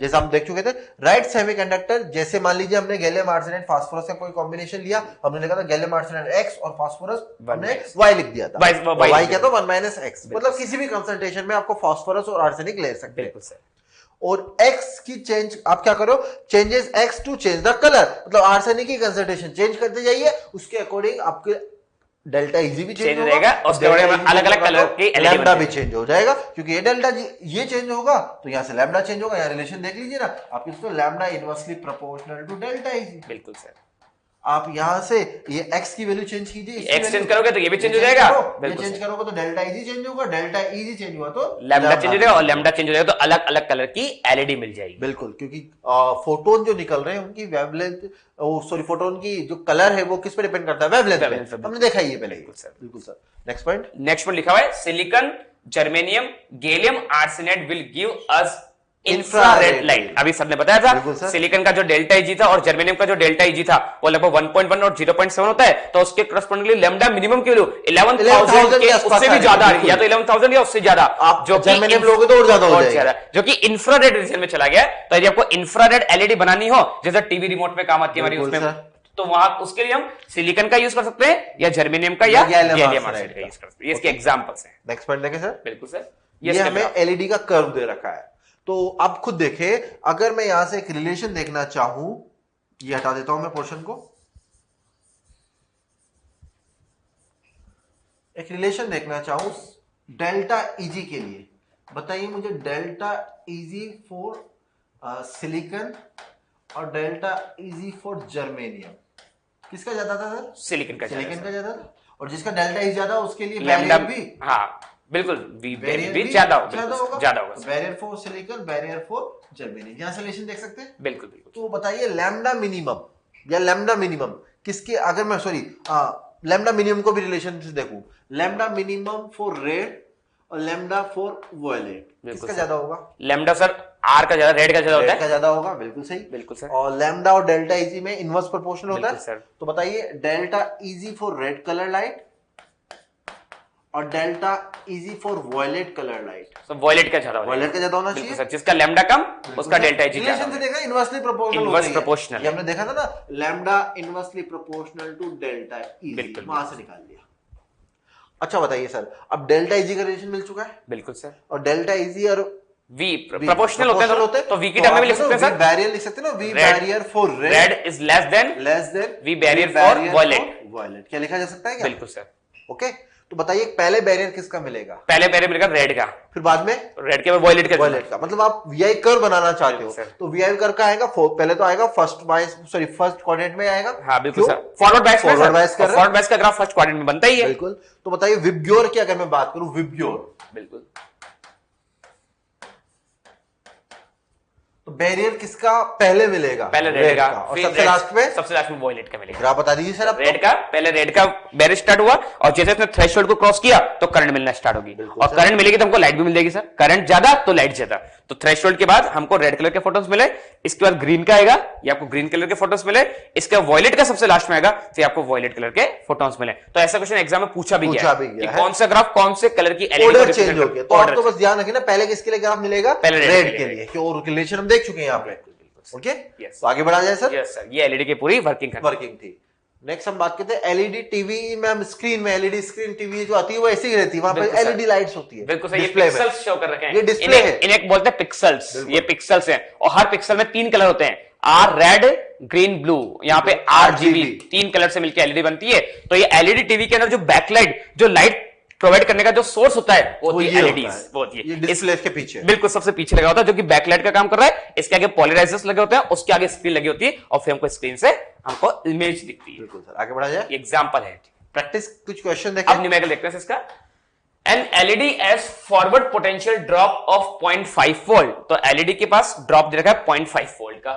जैसे हम देख चुके थे राइट सेमीकंडक्टर, जैसे मान लीजिए हमने गैलियम आर्सेनाइड फास्फोरस का कोई कॉम्बिनेशन लिया, हमने लिखा था गैलियम आर्सेनाइड X और फास्फोरस हमने Y लिख दिया था, Y क्या था 1 - X, मतलब किसी भी कंसंट्रेशन में आपको फास्फोरस और आर्सेनिक ले सकते हैं। और X की चेंज आप क्या करो, changes X to change the colour, मतलब आर्सेनिक की कंसंट्रेशन चेंज करते जाइए, उसके अकॉर्डिंग आपके डेल्टा इजी भी चेंज होगा, उसके अलग अलग कलर की लैम्डा भी चेंज हो जाएगा, क्योंकि ये डेल्टा ये चेंज होगा तो यहां से लैम्डा चेंज होगा। यहाँ रिलेशन देख लीजिए ना आप, इसको lambda inversely proportional to delta Eg. बिल्कुल सर, आप यहां से ये x की वैल्यू चेंज कीजिए, x चेंज करोगे तो ये भी चेंज हो जाएगा, ये चेंज करोगे तो डेल्टा इजी चेंज होगा, डेल्टा इजी चेंज हुआ तो लैम्डा चेंज हो जाएगा, और लैम्डा चेंज हो जाएगा तो अलग अलग कलर की एलईडी मिल जाएगी। बिल्कुल, क्योंकि फोटोन जो निकल रहे हैं उनकी वेवलेंथ, सॉरी फोटोन की जो कलर है वो किस पे डिपेंड करता है, वेवलेंथ पे। हमने देखा ये पहले। बिल्कुल सर। नेक्स्ट पॉइंट लिखा हुआ है, silicon, germanium, gallium arsenide will give us infrared light. अभी सर ने बताया था सिलिकॉन का जो डेल्टा Eg था और जर्मेनियम का जो डेल्टा Eg था वो लगभग 1.1 और 0.7 होता है, तो उसके करस्पॉन्डिंगली लैम्डा मिनिमम की वैल्यू 11,000 के उससे भी ज्यादा आ रही है, या तो 11,000 या उससे ज्यादा, आप जो जर्मेनियम लोगे तो और ज्यादा हो जाएगा, जो कि इंफ्रारेड रीजन में चला गया। तो यदि आपको इंफ्रारेड एलईडी बनानी हो, जैसे टीवी रिमोट में काम आती है हमारी, उसमें तो वहां उसके लिए हम सिलिकॉन का यूज कर सकते हैं या जर्मेनियम का या गैलियम आर्सेनाइड का यूज कर सकते हैं। ये इसके एग्जांपल्स हैं। नेक्स्ट पॉइंट देखें सर। बिल्कुल सर, ये हमें एलईडी का कर्व दे रखा है, तो आप खुद देखें, अगर मैं यहां से एक रिलेशन देखना चाहूं, ये हटा देता हूं मैं पोर्शन को, एक रिलेशन देखना चाहूं डेल्टा Eg के लिए, बताइए मुझे डेल्टा Eg फॉर सिलिकॉन और डेल्टा Eg फॉर जर्मेनियम किसका ज्यादा था सर? सिलिकॉन का ज्यादा था, और जिसका डेल्टा Eg ज्यादा उसके लिए बैरियर भी, हाँ बिल्कुल, भी ज्यादा होगा। Barrier for silicon, barrier for germanium, यहां से रिलेशन देख सकते हैं। बिल्कुल। तो बताइए लैम्डा मिनिमम या लैम्डा मिनिमम किसके, अगर मैं लैम्डा मिनिमम को भी रिलेशन से देखूं, लैम्डा मिनिमम फॉर रेड और लैम्डा फॉर वॉयलेट किसका ज्यादा होगा? लैम्डा सर आर का ज्यादा, रेड का ज्यादा होता है, ज्यादा होगा। बिल्कुल सही, बिल्कुल सर। और लैम्डा और डेल्टा Eg में इनवर्स प्रोपोर्शनल होता है सर। तो बताइए delta Eg for red colour light और delta Eg for violet colour light, तो वॉयलेट का ज्यादा होना चाहिए सर, जिसका लैम्डा कम उसका डेल्टा Eg ज्यादा। रिलेशन से देखा इनवर्सली प्रोपोर्शनल, इनवर्स प्रोपोर्शनल, ये हमने देखा था ना, lambda inversely proportional to delta Eg, वहां से निकाल लिया। अच्छा बताइए सर, अब डेल्टा Eg का रिलेशन मिल चुका है। बिल्कुल सर। और डेल्टा Eg और V प्रोपोर्शनल होते हैं, तो V की टर्म में लिख सकते हैं सर, बैरियर लिख सकते हैं ना, V barrier for red is less than V barrier for violet. क्या लिखा जा सकता है क्या? बिल्कुल सर। ओके, तो बताइए पहले बैरियर किसका मिलेगा? पहले बैरियर मिलेगा रेड का, फिर बाद में रेड के बाद वॉयलेट का। मतलब आप VI कर्व बनाना चाहते हो तो VI कर्व का आएगा, पहले तो आएगा फर्स्ट क्वाड्रेंट में आएगा। हाँ बिल्कुल सर, फॉरवर्ड बायस का ग्राफ फर्स्ट क्वाड्रेंट में बनता ही है। बिल्कुल। तो बताइए विबग्योर की अगर मैं बात करूं, विबग्योर, बिल्कुल, तो बैरियर किसका पहले मिलेगा? पहले रेड का, और सबसे लास्ट में वॉयलेट का मिलेगा। ग्राफ बता दीजिए सर। अब रेड का, पहले रेड का बैरियर स्टार्ट हुआ और जैसे इसने थ्रेशोल्ड को क्रॉस किया तो करंट मिलना स्टार्ट होगी, और करंट मिलेगी तो हमको लाइट भी मिल जाएगी सर, करंट ज्यादा तो लाइट ज्यादा। तो थ्रेशोल्ड के बाद हमको रेड कलर के फोटोन्स मिले, इसके बाद ग्रीन का आएगा, ये आपको ग्रीन कलर के फोटोन्स मिले, इसके बाद वॉयलेट का सबसे लास्ट में आएगा तो आपको वॉयलेट कलर के फोटोन्स मिले। तो ऐसा क्वेश्चन एग्जाम में पूछा भी गया कि कौन सा ग्राफ कौन से कलर की ऑर्डर चेंज हो गया, तो आप तो बस ध्यान रखिए ना, पहले किसके लिए ग्राफ मिलेगा? रेड के लिए, और रिलेशन हम देख चुके हैं यहाँ पे। ओके, तो आगे बढ़ा जाए सर। यस सर, ये एलईडी की पूरी वर्किंग थी। नेक्स्ट हम बात करते हैं एलईडी टीवी में, हम स्क्रीन में एलईडी स्क्रीन टीवी जो आती है वो ऐसी ही रहती है, वहां पे एलईडी लाइट्स होती है। बिल्कुल सर, ये पिक्सेल्स शो कर रखे हैं, ये डिस्प्ले है, इन्हें बोलते हैं पिक्सेल्स, ये पिक्सेल्स हैं, और हर पिक्सल में 3 कलर होते हैं, आर रेड, ग्रीन, ब्लू, यहाँ पे RGB 3 कलर से मिलकर एलईडी बनती है। तो ये एलईडी टीवी के अंदर जो बैकलाइट, जो लाइट प्रोवाइड करने का जो सोर्स होता है वो होती है ये एलईडी, होता है। वो होती है ये डिस्प्ले के पीछे बिल्कुल सबसे पीछे लगा होता है, जो कि बैकलाइट का काम कर रहा है। इसके आगे पॉलराइजर्स लगे होते हैं, उसके आगे स्क्रीन लगी होती है और फिर हमको स्क्रीन से हमको इमेज दिखती है। बिल्कुल सर, आगे बढ़ा जाए। एग्जाम्पल है, प्रैक्टिस कुछ क्वेश्चन देखें। अब न्यूमेरिकल देखते हैं इसका। An LED as forward potential drop of 0.5 volt, तो एलईडी के पास ड्रॉप दे रखा है 0.5 वोल्ट का,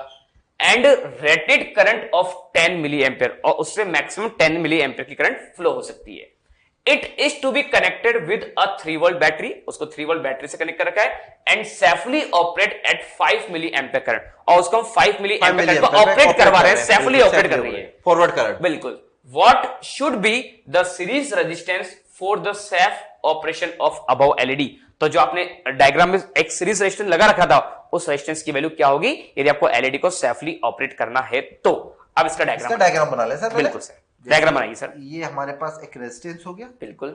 and rated current of 10 milli ampere, और उससे मैक्सिमम 10 मिली एम्पियर की करंट फ्लो हो सकती है। It is to be connected with a 3 volt battery, उसको 3 वोल्ट बैटरी से कनेक्ट कर रखा है, and safely operate at 5 milli ampere current, और उसको हम 5 मिली एम्पियर करंट को ऑपरेट करवा रहे हैं, सेफली ऑपरेट कर रही है, फॉरवर्ड करंट। बिल्कुल। What should be the series resistance for the safe operation of above LED, तो जो आपने डायग्राम में एक सीरीज रेजिस्टेंस लगा रखा था, उस रेजिस्टेंस की वैल्यू क्या होगी यदि आपको एलईडी को सेफली ऑपरेट करना है तो। अब इसका डायग्राम बना ले सर। बिल्कुल सर, डायग्राम बनाइए सर। ये हमारे पास एक रेजिस्टेंस हो गया, बिल्कुल।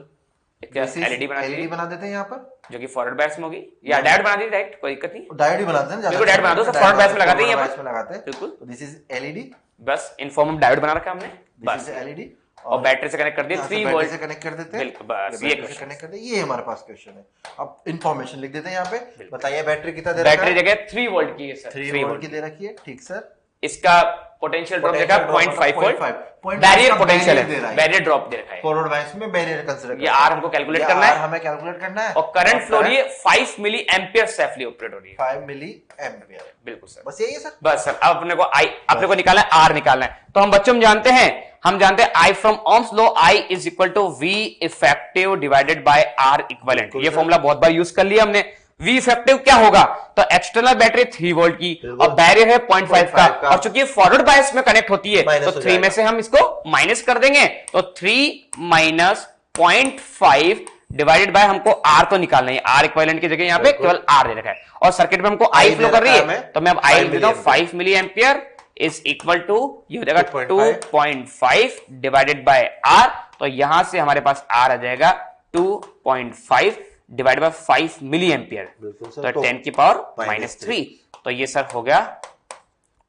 एलईडी बना देते हैं यहाँ पर, जो कि फॉरवर्ड बायस में होगी, या डायोड बना दी डायरेक्ट, कोई दिक्कत नहीं, डायोड ही बनाते हैं, बिल्कुल डायोड बना दो सर, फॉरवर्ड बायस में लगाते हैं यहाँ पर, लगाते हैं, बिल्कुल। दिस इज एलईडी, बस इनफॉर्म डायोड बना रखा हमने, दिस इज एलईडी, और बैटरी से कनेक्ट कर दिया 3 वोल्ट से कनेक्ट कर देते हैं, बिल्कुल, बस ये क्वेश्चन कनेक्ट कर दे। ये हमारे पास क्वेश्चन है। अब इंफॉर्मेशन लिख देते हैं यहाँ पे, बताइए बैटरी कितना दे रखा है। बैटरी जगह 3 वोल्ट की है सर, 3 वोल्ट की दे रखी है, ठीक सर। इसका पोटेंशियल ड्रॉप देखा 0.5 वोल्ट, बैरियर पोटेंशियल है, बैरियर ड्रॉप दे रखा है, फॉरवर्ड बायस में बैरियर कंसीडर, ये आर हमको कैलकुलेट करना है, हमें कैलकुलेट करना है, और करंट फ्लो रही है 5 मिली एम्पियर सेफली ऑपरेट हो रही है, 5 मिली एम्पियर, बिल्कुल सर, बस यही है सर। बस सर, अब अपने को निकालना है आर निकालना है, तो हम बच्चों जानते हैं, I from Ohm's law, I is equal to V effective divided by R equivalent, ये फॉर्मूला बहुत बार यूज कर लिया हमने। वी इफेक्टिव क्या होगा, तो एक्सटर्नल बैटरी 3 वोल्ट की और बैरियर है 0.5 का, और चूंकि फॉरवर्ड बायस में कनेक्ट होती है तो 3 में से हम इसको माइनस कर देंगे, तो 3 माइनस 0.5 डिवाइडेड बाय, हमको आर तो निकालना है, आर इक्विवेलेंट की जगह यहाँ पे केवल आर दे रखा है, और सर्किट में हमको आई फ्लो कर रही है, तो मैं अब आई लिख देता हूं 5 milli ampere is equal to, ये हो जाएगा 2.5 डिवाइडेड बाय आर, तो यहां से हमारे पास आर आ जाएगा 2.5 डिवाइड बाय 5 मिली एम्पियर, तो 10 की पावर माइनस 3, तो ये सर हो गया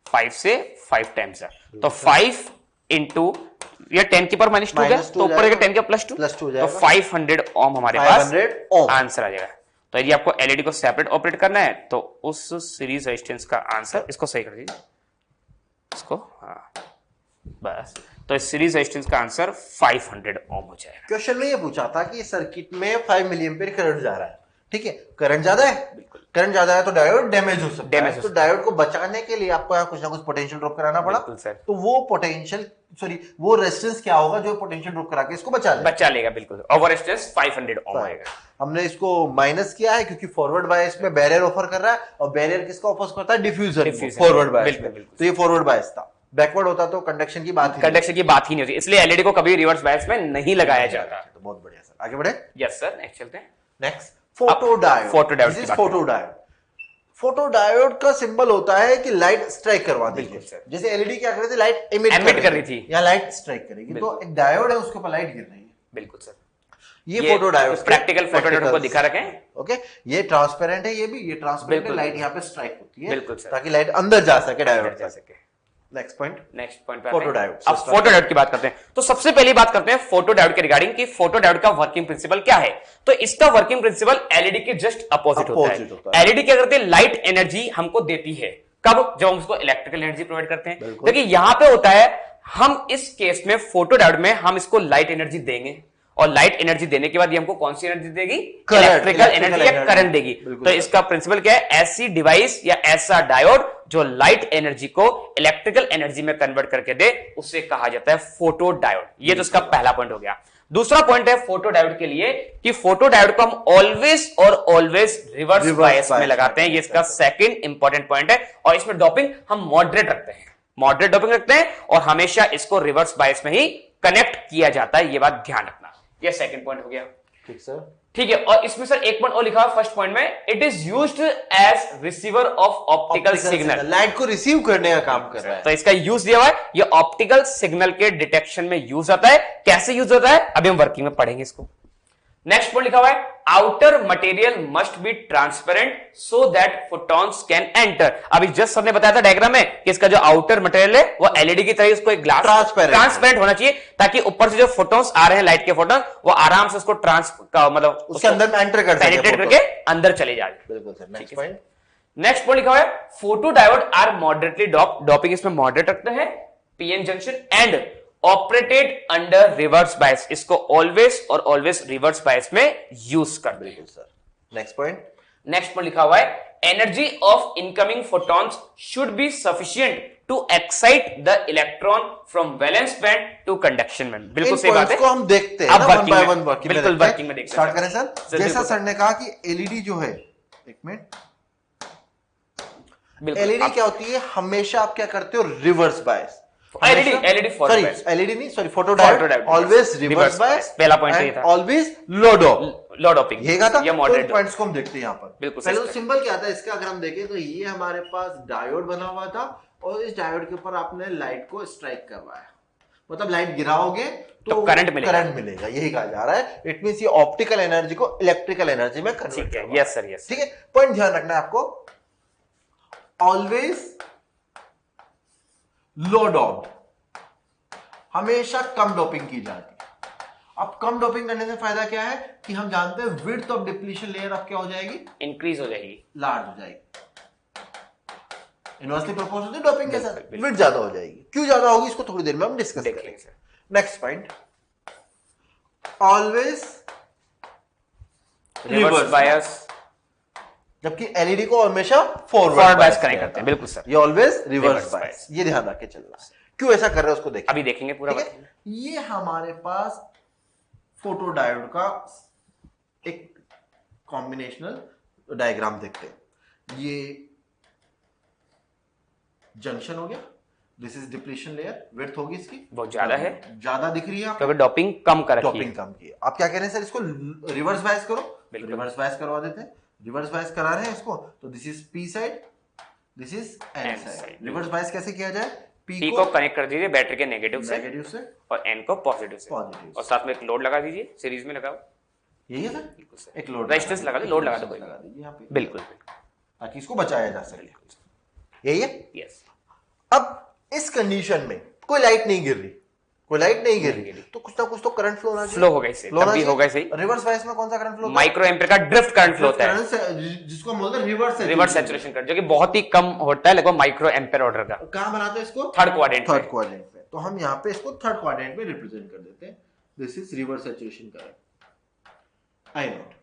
5 से 5 टाइम्स सर, तो 5 इंटू ये 10 की पावर माइनस 2 गया, तो ऊपर 10 का प्लस 2, तो 500 ओम हमारे पास आंसर आ जाएगा। तो यदि आपको एलईडी को सेपरेट ऑपरेट करना है तो उस सीरीज रेजिस्टेंस का आंसर, इसको सही कर दीजिए इसको, हाँ बस, तो इस सीरीज रेजिस्टेंस का आंसर 500 ओम हो जाएगा। क्वेश्चन में ये पूछा था कि सर्किट में 5 मिली एम्पीयर करंट जा रहा है, ठीक है, करंट ज्यादा है, बिल्कुल करंट ज्यादा है तो डायोड डैमेज हो सकता है, तो डायोड को बचाने के लिए आपको यहाँ कुछ ना कुछ पोटेंशियल ड्रॉप कराना पड़ा, तो वो पोटेंशियल वो रेजिस्टेंस क्या होगा जो पोटेंशियल ड्रॉप करा के इसको बचा लेगा, बिल्कुल, और वो रेजिस्टेंस 500 ओम आएगा। हमने इसको माइनस किया है क्योंकि फॉरवर्ड बायस में बैरियर ऑफर कर रहा है, और बैरियर किसका ऑफर करता है, डिफ्यूजर फॉरवर्ड बायस में, तो ये फॉरवर्ड बायस था, बैकवर्ड होता तो कंडक्शन की बात ही नहीं होती, इसलिए एलईडी को कभी रिवर्स बायस में नहीं लगाया जाता। तो बहुत बढ़िया सर, आगे बढ़े। यस सर, नेक्स्ट चलते हैं। Next photodiode. फोटोडायोड का सिंबल होता है कि लाइट स्ट्राइक करवाती है, जैसे एलईडी क्या कर रही थी, लाइट एमिट कर रही थी, या लाइट स्ट्राइक करेगी, तो एक डायोड है उसके ऊपर लाइट गिर रही है, बिल्कुल सर, ये फोटोडायोड प्रैक्टिकल फोटोडायोड को दिखा रखे हैं, ओके, ये ट्रांसपेरेंट है, ये ट्रांसपेरेंट है, लाइट यहाँ पे स्ट्राइक होती है, बिल्कुल सर, ताकि लाइट अंदर जा सके, डायोड जा सके। Next point photodiode. अब फोटोडायोड की बात करते हैं, तो सबसे पहली बात करते हैं फोटोडायोड के रिगार्डिंग कि फोटोडायोड का वर्किंग प्रिंसिपल क्या है। तो इसका वर्किंग प्रिंसिपल एलईडी के जस्ट अपोजिट होता है। एलईडी क्या करते हैं, लाइट एनर्जी हमको देती है, कब, जब हम उसको इलेक्ट्रिकल एनर्जी प्रोवाइड करते हैं। देखिए यहां पे होता है, हम इस केस में फोटोडायोड में हम इसको लाइट एनर्जी देंगे, और लाइट एनर्जी देने के बाद ये हमको कौन सी एनर्जी देगी, इलेक्ट्रिकल एनर्जी या करंट देगी। तो इसका प्रिंसिपल क्या है, ऐसी डिवाइस या ऐसा डायोड जो लाइट एनर्जी को इलेक्ट्रिकल एनर्जी में कन्वर्ट करके दे, उसे कहा जाता है फोटोडायोड। ये तो इसका पहला पॉइंट हो गया। दूसरा पॉइंट है फोटोडायोड के लिए कि फोटोडायोड को हम ऑलवेज रिवर्स बायस में लगाते हैं, ये इसका सेकंड इंपॉर्टेंट पॉइंट है, और इसमें डोपिंग हम मॉडरेट रखते हैं, मॉडरेट डोपिंग रखते हैं, और हमेशा इसको रिवर्स बायस में ही कनेक्ट किया जाता है, ये बात ध्यान रखना। ये सेकंड पॉइंट हो गया, ठीक सर, ठीक है। और इसमें सर एक पॉइंट और लिखा है फर्स्ट पॉइंट में, it is used as receiver of optical signal, light को रिसीव करने का काम कर रहा है, तो इसका यूज दिया हुआ है, ये ऑप्टिकल सिग्नल के डिटेक्शन में यूज आता है। कैसे यूज होता है, अभी हम वर्किंग में पढ़ेंगे इसको। नेक्स्ट पॉइंट लिखा हुआ है outer material must be transparent so that photons can enter. अभी जस्ट हमने बताया था डायग्राम में कि इसका जो आउटर मटेरियल है वो एलईडी की तरह उसको एक ग्लास ट्रांसपेरेंट होना चाहिए ताकि ऊपर से जो फोटॉन्स आ रहे हैं लाइट के फोटॉन वो आराम से उसको मतलब उसके अंदर में एंटर कर पेनिट्रेट करके अंदर चले जाए। बिल्कुल sir. Next point, next point लिखा हुआ है photo diode are moderately doping इसमें मॉडरेट रखते हैं PN junction and operated under reverse bias. इसको ऑलवेज और ऑलवेज रिवर्स बायस में यूज कर। बिल्कुल sir. Next point, next point लिखा हुआ है energy of incoming photons should be sufficient to excite the electron from valence band to conduction band. बिल्कुल सही बात है। इसको हम देखते हैं अब वन बाय वन बिल्कुल वर्किंग में देखते हैं। स्टार्ट करें सर। जैसा सर ने कहा कि एलईडी जो है, एक मिनट, एलईडी क्या होती है, हमेशा आप क्या करते हो, reverse bias. LED forward bias, LED नहीं sorry, photo diode always reverse bias. पहला पॉइंट ये था, ऑलवेज लो डॉपिंग ये कहा था। या मॉडरेट पॉइंट्स को हम देखते हैं यहाँ पर। बिल्कुल पहले तो सिंबल क्या था इसका, अगर हम देखें तो ये हमारे पास डायोड बना हुआ था और इस डायोड के ऊपर आपने लाइट को स्ट्राइक करवाया, मतलब लाइट गिराओगे तो करंट मिलेगा, यही कहा जा रहा है। इट मींस ये ऑप्टिकल एनर्जी को इलेक्ट्रिकल एनर्जी में कन्वर्ट करवा। Yes sir, yes. ठीक है, पॉइंट ध्यान रखना है आपको, ऑलवेज लो डॉप, हमेशा कम डोपिंग की जाती है। अब कम डोपिंग करने से फायदा क्या है कि हम जानते हैं विड्थ ऑफ डिप्लीशन लेयर अब क्या हो जाएगी, इंक्रीज हो जाएगी, लार्ज हो जाएगी, इनवर्सली प्रोपोर्शनल डोपिंग के साथ विड्थ ज्यादा हो जाएगी। क्यों ज्यादा होगी इसको थोड़ी देर में हम डिस्कस करेंगे। नेक्स्ट पॉइंट, ऑलवेज रिवर्स बायस, जबकि एलईडी को हमेशा फॉरवर्ड बायस कनेक्ट करते हैं। बिल्कुल सर, ये ऑलवेज रिवर्स बायस, ये ध्यान रख के चलना है। क्यों ऐसा कर रहे हैं उसको देखिए, अभी देखेंगे पूरा। ये हमारे पास फोटो डायोड का एक कॉम्बिनेशनल डायग्राम देखते हैं। ये जंक्शन हो गया, this is depletion layer, width होगी इसकी बहुत ज्यादा है, ज्यादा दिख रही है आपको क्योंकि डोपिंग कम कर रखी है। डोपिंग कम की है। आप क्या कह रहे हैं सर, इसको रिवर्स बायस करो, रिवर्स बायस करवा देते हैं। रिवर्स बायस करा रहे हैं इसको, तो this is P side, this is an side. Reverse bias कैसे किया जाए, पी को कनेक्ट कर दीजिए बैटरी के नेगेटिव से और एन को पॉजिटिव से, और साथ में एक लोड लगा दीजिए, सीरीज में लगाओ। यही है सर, एक लोड रेजिस्टेंस लगा दो, लोड लगा दो यहाँ पे, बिल्कुल, ताकि इसको बचाया जा सके। यही है। यस। अब इस कंडीशन में कोई लाइट नहीं गिर रही, तो कुछ ना कुछ तो करंट फ्लो होना चाहिए। फ्लो होगा इससे, तब भी होगा सही। रिवर्स बायस में कौन सा करंट फ्लो होता है, माइक्रो एम्पियर का ड्रिफ्ट करंट फ्लो होता है, जिसको हम बोलते हैं रिवर्स सैचुरेशन करंट, जो कि बहुत ही कम होता है, लगभग माइक्रो एम्पियर ऑर्डर का। कहां बनाते हैं इसको, थर्ड क्वाड्रेंट पे। तो हम यहाँ पे इसको थर्ड क्वाड्रेंट में रिप्रेजेंट कर देते हैं। This is reverse saturation current, I note.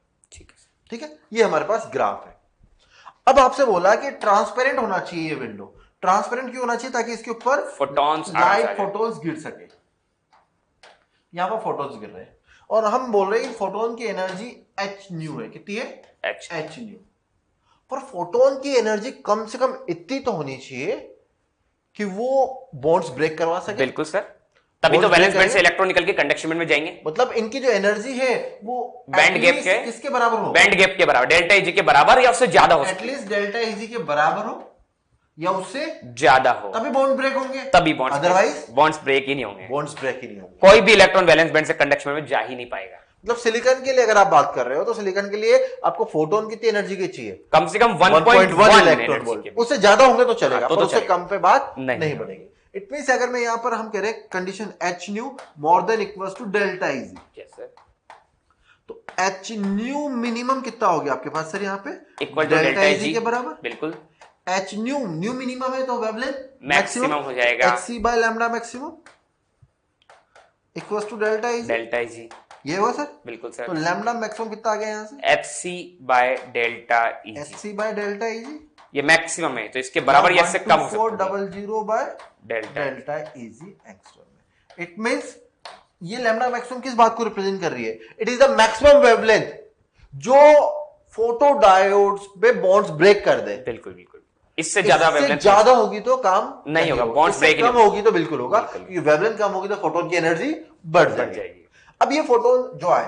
ठीक है, ये हमारे पास ग्राफ है। अब आपसे बोला कि ट्रांसपेरेंट होना चाहिए ये विंडो। ट्रांसपेरेंट क्यों होना चाहिए, ताकि इसके ऊपर फोटॉन्स, लाइट फोटोन्स गिर सके। यहां पर फोटोन्स गिर रहे हैं और हम बोल रहे हैं फोटोन की एनर्जी एच न्यू है। कितनी है, एच न्यू। पर फोटोन की एनर्जी कम से कम इतनी तो होनी चाहिए कि वो बॉन्ड्स ब्रेक करवा सके। बिल्कुल सर, तभी तो वैलेंस बैंड से इलेक्ट्रॉन निकल के कंडक्शन बैंड में जाएंगे। मतलब इनकी जो एनर्जी है वो बैंड गैप के किसके बराबर हो, बैंड गैप के बराबर, डेल्टा इजी के बराबर या उससे ज्यादा हो, एटलीस्ट डेल्टा इजी के बराबर हो या उससे ज्यादा हो, तभी बॉन्ड ब्रेक होंगे, तभी बॉन्ड्स, अदरवाइज बॉन्ड्स ब्रेक ही नहीं होंगे, बॉन्ड्स ब्रेक ही नहीं होंगे। कोई भी इलेक्ट्रॉन वैलेंस बैंड से कंडक्शन में जा ही नहीं पाएगा। मतलब सिलिकॉन के लिए अगर आप बात कर रहे हो तो सिलिकॉन के लिए आपको फोटोन कितनी एनर्जी की चाहिए, कम से कम 1.1 इलेक्ट्रॉन वोल्ट। उससे ज्यादा होंगे तो चलेगा, तो पर उससे कम पे बात नहीं बनेगी। इट मींस अगर मैं यहां पर हम कह रहे हैं condition H nu more than equals to delta E g, तो एच न्यू मिनिमम कितना हो गया आपके पास सर, यहाँ पे इक्वल टू डेल्टा इजी के बराबर। बिल्कुल, एच न्यू मिनिमम है तो वेवलेंथ मैक्सिमम हो जाएगा, H C by lambda maximum equals to delta E g. ये हुआ सर, बिल्कुल सर। तो लैम्डा मैक्सिमम कितना आ गया यहाँ से, H C by delta E g, H C by delta E g ये मैक्सिमम है, तो इसके बराबर या इससे कम हो सकता है, 400 बाय डेल्टा इजी एंगस्ट्रॉम में। इट मींस ये लैम्डा मैक्सिमम किस बात को रिप्रेजेंट कर रही है, it is the maximum wavelength जो फोटो डायोड्स पे बॉन्ड्स ब्रेक कर दे। बिल्कुल बिल्कुल, इससे ज्यादा वेवलेंथ ज्यादा होगी तो काम नहीं होगा, बॉन्ड्स ब्रेक कम होगी तो बिल्कुल होगा, क्योंकि वेवलेंथ कम होगी तो फोटोन की एनर्जी बढ़ जाएगी। अब ये फोटोन जो आए,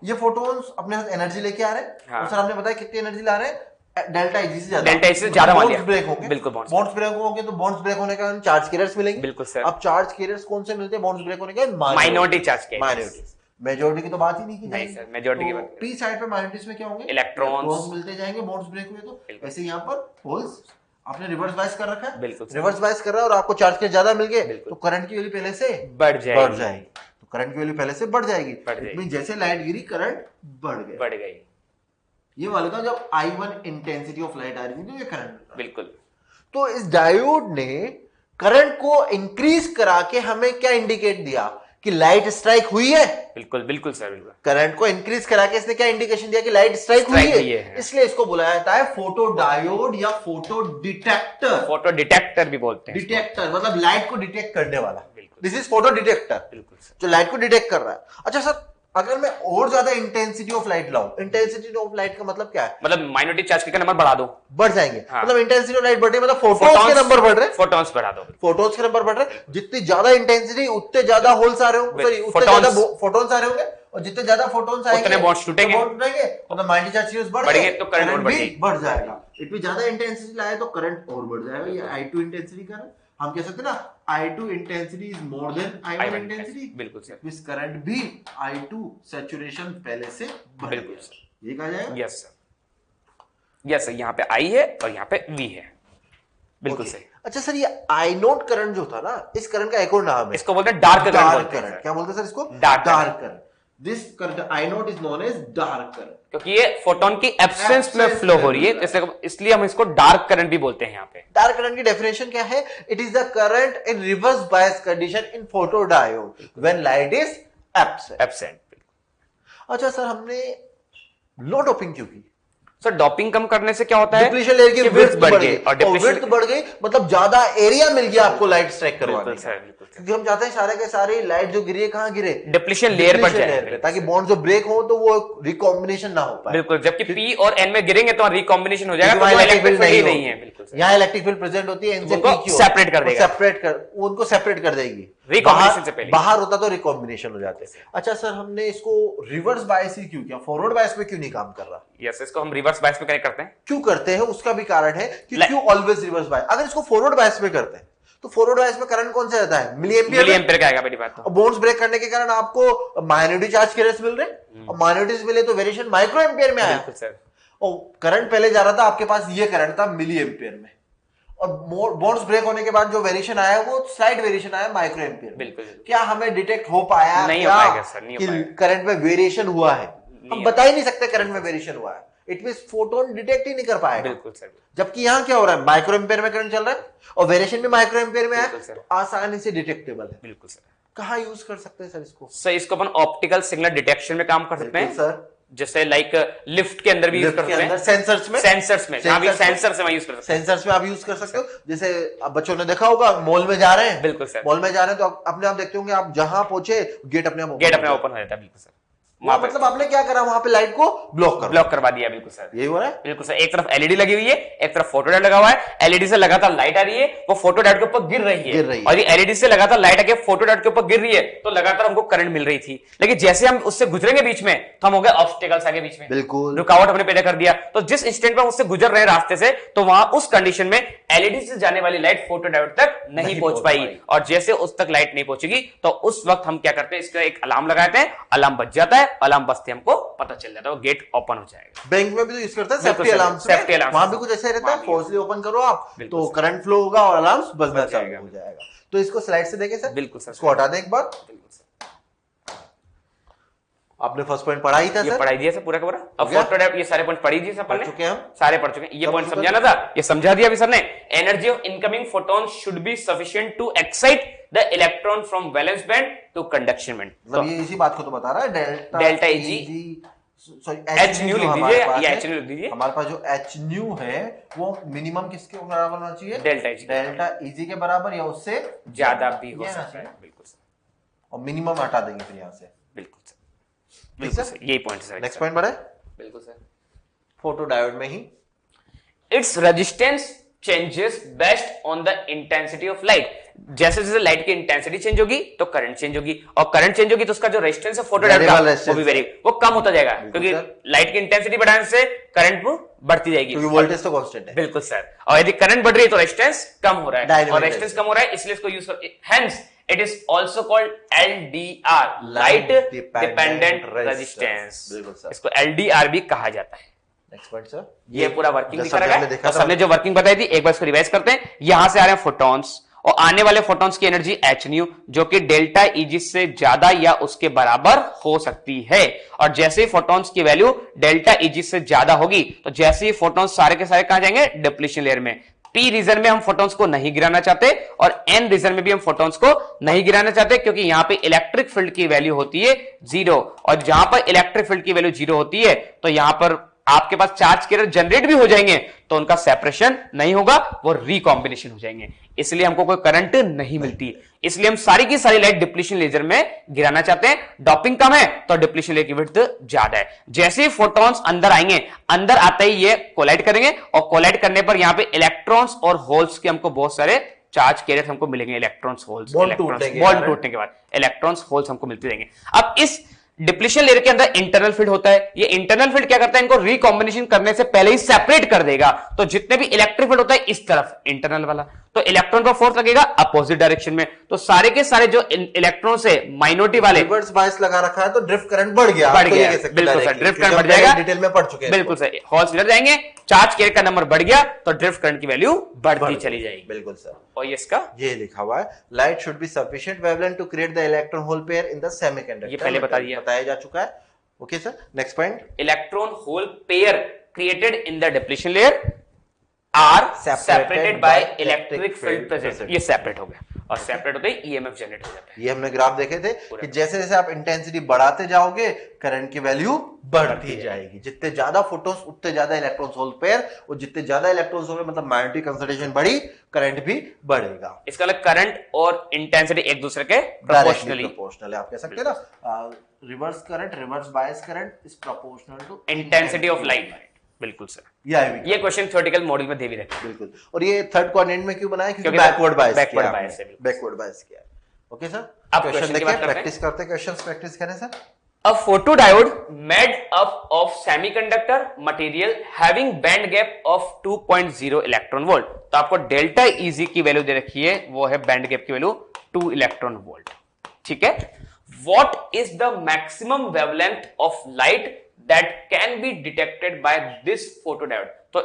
ये फोटोन्स अपने साथ एनर्जी लेके आ रहे हैं, हाँ। सर हमने बताया कितनी एनर्जी ला रहे हैं, डेल्टा इजी से ज्यादा, डेल्टा इजी से ज्यादा बॉन्ड्स ब्रेक होंगे, बिल्कुल बॉन्ड्स ब्रेक होंगे, तो बॉन्ड्स ब्रेक होने के कारण चार्ज कैरियर्स मिलेंगे। बिल्कुल सर। अब चार्ज कैरियर्स कौन से मिलते हैं बॉन्ड्स ब्रेक होने के बाद, माइनॉरिटी चार्ज कैरियर्स। मेजोरिटी की तो बात ही नहीं की नहीं जाएगी। सर, majority की बात करें। पी साइड पे माइनॉरिटीज में क्या होंगे, इलेक्ट्रॉन्स मिलते जाएंगे बॉन्ड्स ब्रेक हुए तो। बिल्कुल। ऐसे यहाँ पर होल्स आपने रिवर्स बायस कर रखा है, बिल्कुल सर। रिवर्स बायस कर रहा है और आपको चार्ज के ज्यादा मिल गए बिल्कुल। तो करंट की वैल्यू पहले से बढ़ जाएगी। तो करंट की वैल्यू पहले से बढ़ जाएगी। बढ़ जाएगी। It means जैसे लाइट गिरी करंट बढ़ गया। बढ़ गई। ये वाला था जब I1 इंटेंसिटी ऑफ लाइट आ रही थी तो ये करंट। बिल्कुल। तो इस डायोड ने करंट को इंक्रीज करा के हमें क्या इंडिकेट दिया कि लाइट स्ट्राइक हुई है। बिल्कुल बिल्कुल सर, बिल्कुल। करंट को इंक्रीज करा के इसने क्या इंडिकेशन दिया कि लाइट स्ट्राइक हुई है। इसलिए इसको बुलाया जाता है फोटो डायोड या फोटो डिटेक्टर। फोटो डिटेक्टर भी बोलते हैं। डिटेक्टर मतलब लाइट को डिटेक्ट करने वाला। बिल्कुल। This is photo detector. बिल्कुल सर। जो लाइट को डिटेक्ट कर रहा है। अच्छा सर, अगर मैं और ज्यादा इंटेंसिटी ऑफ लाइट लाऊं, इंटेंसिटी ऑफ लाइट का मतलब क्या है, मतलब माइनॉरिटी चार्ज का नंबर बढ़ा दो, बढ़ जाएंगे। हाँ। मतलब इंटेंसिटी ऑफ लाइट बढ़ रही है, मतलब फोटॉन्स के नंबर बढ़ रहे हैं। फोटॉन्स बढ़ा दो, फोटॉन्स के नंबर बढ़ रहे हैं। जितनी ज्यादा इंटेंसिटी उतने ज्यादा होल्स आ रहे होंगे, सॉरी उतने ज्यादा फोटॉन्स आ रहे होंगे, और जितने ज्यादा फोटॉन्स आएंगे उतने बॉन्ड्स टूटेंगे, मतलब माइनॉरिटी चार्ज यूज बढ़ेंगे तो करंट बढ़ जाएगा। इतनी ज्यादा इंटेंसिटी लाए तो करंट और बढ़ जाएगा। ये I2 इंटेंसिटी का है। हम कह सकते हैं ना I2 intensity is more than I1 intensity. बिल्कुल सर। इस करंट भी I2 सैचुरेशन पहले से बढ़ बिल्कुल गया। सर। ये कहा जाएगा। Yes sir, yes sir. यहाँ पे I है और यहाँ पे V है। बिल्कुल सही। अच्छा सर, ये I नोट करंट जो था ना, इस करंट का एक और नाम है, इसको बोलते हैं डार्क करंट। क्या बोलते हैं सर इसको? Dark current. This current I nought is known as dark current, क्योंकि ये फोटोन की एब्सेंस में फ्लो हो रही है, इसलिए हम इसको डार्क करंट भी बोलते हैं। यहाँ पे डार्क करंट की डेफिनेशन क्या है? It is the current in reverse bias condition in photodiode when light is absent. अच्छा सर, हमने लो डोपिंग क्यों की? सर डॉपिंग कम करने से क्या होता है? डिप्लीशन लेयर की विड्थ बढ़ गई, और विड्थ बढ़ गई, मतलब ज्यादा एरिया मिल गया आपको लाइट स्ट्राइक करवाने बिल्कुल सर, बिल्कुल सर। क्योंकि हम चाहते हैं सारे के सारे लाइट जो गिरी है कहां गिरे? डिप्लीशन लेयर पर जाए, ताकि बॉन्ड जो ब्रेक हो तो वो रिकॉम्बिनेशन ना हो पाए। बिल्कुल, जबकि पी और एन में गिरेंगे तो रिकॉम्बिनेशन हो जाएगा, तो इलेक्ट्रिक फील्ड नहीं है। बिल्कुल, यहाँ इलेक्ट्रिक फील्ड प्रेजेंट होती है, इनसे उनको सेपरेट कर देगा, उनको सेपरेट कर देगी। रिकॉम्बिनेशन से पहले बाहर होता तो रिकॉम्बिनेशन हो जाते। अच्छा सर, हमने इसको रिवर्स बायस ही क्यों किया? फॉरवर्ड बायस में क्यों नहीं काम कर रहा? यस, इसको हम रिवर्स बायस में कनेक्ट करते हैं। क्यों करते हैं उसका भी कारण है कि क्यों ऑलवेज रिवर्स बायस। अगर इसको फॉरवर्ड बायस में करते हैं तो फॉरवर्ड बायस में करंट कौन सा रहता है? मिली एम्पियर का आएगा। मेरी बात तो बॉन्ड्स ब्रेक करने के कारण आपको माइनॉरिटी चार्ज के रेस मिल रहे, और माइनॉरिटीज मिले तो वेरिएशन माइक्रो एम्पियर में आया। और करंट पहले जा रहा था आपके पास, ये करंट था मिली एम्पियर में, और बॉन्ड्स ब्रेक होने के बाद जो वेरिएशन आया वो स्लाइड वेरिएशन आया माइक्रो एम्पियर। बिल्कुल। क्या हमें डिटेक्ट हो पाया? नहीं हो पाएगा सर, नहीं हो पाएगा। करंट में वेरिएशन हुआ है, हम बता ही नहीं सकते करंट में वेरिएशन हुआ है। इट मींस फोटोन डिटेक्ट ही नहीं कर पाएगा। बिल्कुल सर। जबकि यहाँ क्या हो रहा है? माइक्रो एम्पियर में करंट चल रहा है और वेरिएशन भी माइक्रो एम्पियर में है, तो आसानी से डिटेक्टेबल है। बिल्कुल सर। कहाँ यूज कर सकते हैं सर इसको? सर इसको अपन ऑप्टिकल सिग्नल डिटेक्शन में काम कर सकते हैं सर, जैसे लाइक लिफ्ट के अंदर भी यूज कर सकते हैं, सेंसर्स में सेंसर्स में यूज कर सकते हैं। सेंसर्स में आप यूज कर सकते हो। जैसे अब बच्चों ने देखा होगा, मॉल में जा रहे हैं, बिल्कुल सर, मॉल में जा रहे हैं तो अपने आप देखते होंगे, आप जहां पहुंचे गेट अपने आप ओपन हो जाता है। बिल्कुल सर। मतलब आपने क्या करा? वहां पे लाइट को ब्लॉक करवा दिया। बिल्कुल सर, यही हो रहा है। बिल्कुल सर। एक तरफ एलईडी लगी हुई है, एक तरफ फोटोडायोड लगा हुआ है। एलईडी से लगातार लाइट आ रही है, वो फोटोडायोड के ऊपर गिर रही है, और ये एलईडी से लगातार लाइट आके फोटोडायोड के ऊपर गिर रही है, तो लगातार हमको करंट मिल रही थी। लेकिन जैसे हम उससे गुजरेंगे बीच में, तो हम हो गए ऑब्स्टेकल्स आगे बीच में, बिल्कुल रुकावट हमने पैदा कर दिया। तो जिस इंस्टेंट में उससे गुजर रहे रास्ते से, तो वहां उस कंडीशन में एलईडी से जाने वाली लाइट फोटोडायोड तक नहीं पहुंच पाई, और जैसे उस तक लाइट नहीं पहुंचेगी तो उस वक्त हम क्या करते हैं? इसका एक अलार्म लगाते हैं, अलार्म बज जाता है, अलार्म बजते हमको पता चल जाता है, वो गेट ओपन हो जाएगा। बैंक में भी तो यूज करते हैं सेफ्टी अलार्म, वहां भी कुछ ऐसे रहता है, फोर्सली ओपन करो आप तो करंट फ्लो होगा और अलार्म बजना चालू हो जाएगा। तो इसको स्लाइड से देखें सर। बिल्कुल सर। इसको हटा दें एक बार। आपने फर्स्ट पॉइंट पढ़ा ही था सर, पढ़ाई दिया सर पूरा का पूरा। अब फोटोडायोड ये सारे पॉइंट पढ़ी दिए सर, पढ़ चुके हैं हम, सारे पढ़ चुके हैं। ये पॉइंट समझाना था, ये समझा दिया अभी सर ने। Energy of incoming photon should be sufficient to excite the electron from valence band to conduction band. मतलब ये इसी बात को तो बता रहा है, delta Eg, sorry H nu लिख दीजिए, या एच न्यू लिख दीजिए। हमारे पास जो एच न्यू है वो मिनिमम किसके बराबर होना चाहिए? डेल्टा Eg के बराबर, या उससे ज्यादा भी हो सकता है। बिल्कुल सर। और मिनिमम हटा देंगे फिर यहाँ से। बिल्कुल सर, बिल्कुल सर, यही पॉइंट सर। नेक्स्ट पॉइंट बढ़े। बिल्कुल सर। फोटोडायोड में ही its resistance changes based on the intensity of light. जैसे जैसे लाइट की इंटेंसिटी चेंज होगी तो करंट चेंज होगी, और करंट चेंज होगी तो उसका जो रेजिस्टेंस है फोटोडायोड का वो भी वो कम होता जाएगा, क्योंकि लाइट की इंटेंसिटी बढ़ाने से करंट वो बढ़ती जाएगी, क्योंकि वोल्टेज तो कांस्टेंट है। बिल्कुल सर। और यदि करंट बढ़ रही है तो रेजिस्टेंस कम हो रहा है, Dynamic और रेजिस्टेंस कम हो रहा है इसलिए इसको यूज कर, hence it is also called LDR, light dependent resistance. इसको LDR भी कहा जाता है। नेक्स्ट पॉइंट सर, ये पूरा वर्किंग जैसा दिखा रहा हमने है, देखा और था। सबने जो वर्किंग बताई थी एक बार इसको रिवाइज करते हैं। यहां से आ रहे हैं फोटॉन्स, और आने वाले फोटॉन्स की एनर्जी h न्यू, जो कि डेल्टा Eg से ज्यादा या उसके बराबर हो सकती है। और जैसे ही फोटॉन्स की वैल्यू डेल्टा Eg से ज्यादा होगी, तो जैसे ही फोटॉन्स सारे के सारे कहां जाएंगे, डिप्लीशन लेयर में। P रीजन में हम फोटॉन्स को नहीं गिराना चाहते, और N रीजन में भी हम फोटॉन्स को नहीं गिराना चाहते, क्योंकि यहां पे इलेक्ट्रिक फील्ड की वैल्यू होती है 0, और जहां पर इलेक्ट्रिक फील्ड की वैल्यू 0 होती है, तो यहां पर आपके पास चार्ज कैरियर जनरेट भी हो जाएंगे, तो उनका सेपरेशन नहीं होगा, वो रिकॉम्बिनेशन हो जाएंगे, इसलिए हमको कोई करंट नहीं मिलती। इसलिए हम सारी की सारी लाइट डिप्लीशन लेजर में गिराना चाहते हैं। डॉपिंग कम है तो डिप्लीशन लेयर की विड्थ ज्यादा है। जैसे ही फोटॉन्स अंदर आएंगे, अंदर आते ही ये कोलाइड करेंगे, और कोलाइड करने पर यहां पे इलेक्ट्रॉन्स और होल्स के हमको बहुत सारे चार्ज कैरियर हमको मिलेंगे, इलेक्ट्रॉन्स होल्स, बॉन्ड टूटने के बाद इलेक्ट्रॉन्स होल्स हमको मिलते रहेंगे। अब इस डिप्लीशन लेयर के अंदर इंटरनल फील्ड होता है। ये इंटरनल फील्ड क्या करता है, इनको रिकॉम्बिनेशन करने से पहले ही सेपरेट कर देगा। तो जितने भी इलेक्ट्रिक फील्ड होता है इस तरफ इंटरनल वाला, तो इलेक्ट्रॉन पर फोर्स लगेगा अपोजिट डायरेक्शन में, तो सारे के सारे जो इलेक्ट्रॉन से माइनॉरिटी वाले रिवर्स बायस लगा रखा है, तो ड्रिफ्ट करंट बढ़ गया, बिल्कुल सर, ड्रिफ्ट करंट बढ़ जाएगा, डिटेल में पढ़ चुके हैं, बिल्कुल सर। होल्स इधर जाएंगे, चार्ज कैरियर का नंबर बढ़ गया, तो ड्रिफ्ट करंट की वैल्यू बढ़ती चली जाएगी। बिल्कुल सर। और ये इसका ये लिखा हुआ है, light should be sufficient wavelength to create the electron hole pair in the semiconductor. ये पहले बताया जा चुका है। Okay sir, next point, electron hole pair created in the depletion layer are separated by electric field present. ये separate हो गया, और सेपरेट होते ही ईएमएफ जनरेट हो जाता है। ये हमने ग्राफ देखे थे कि जैसे जैसे आप इंटेंसिटी बढ़ाते जाओगे, करंट की वैल्यू बढ़ती जाएगी। जितने ज्यादा फोटॉन्स उतने ज्यादा इलेक्ट्रॉन्स होल पेयर, और जितने ज्यादा इलेक्ट्रॉन्स होंगे मतलब मैग्नेटिक कंसंट्रेशन बढ़ी, करंट भी बढ़ेगा। इसका मतलब करंट और इंटेंसिटी एक दूसरे के प्रोपोर्शनली प्रोपोर्शनल है, आप कह सकते हैं ना, reverse current, reverse bias current is proportional to intensity of light. बिल्कुल सर, ये क्वेश्चन थ्योरेटिकल मॉडल में दे भी रखा है। बिल्कुल। और ये थर्ड क्वाड्रेंट में क्यों बनाया, क्योंकि बैकवर्ड बायस है, बैकवर्ड बायस किया। ओके सर, अब क्वेश्चन देखिए, प्रैक्टिस करते हैं, क्वेश्चंस प्रैक्टिस करें sir. A photodiode made up of semiconductor material having band gap of 2.0 electron volt. तो आपको डेल्टा Eg की वैल्यू दे रखी है, वो है बैंड गैप की वैल्यू 2 इलेक्ट्रॉन वोल्ट। ठीक है। What is the maximum wavelength of light that can be detected by this photodiode? तो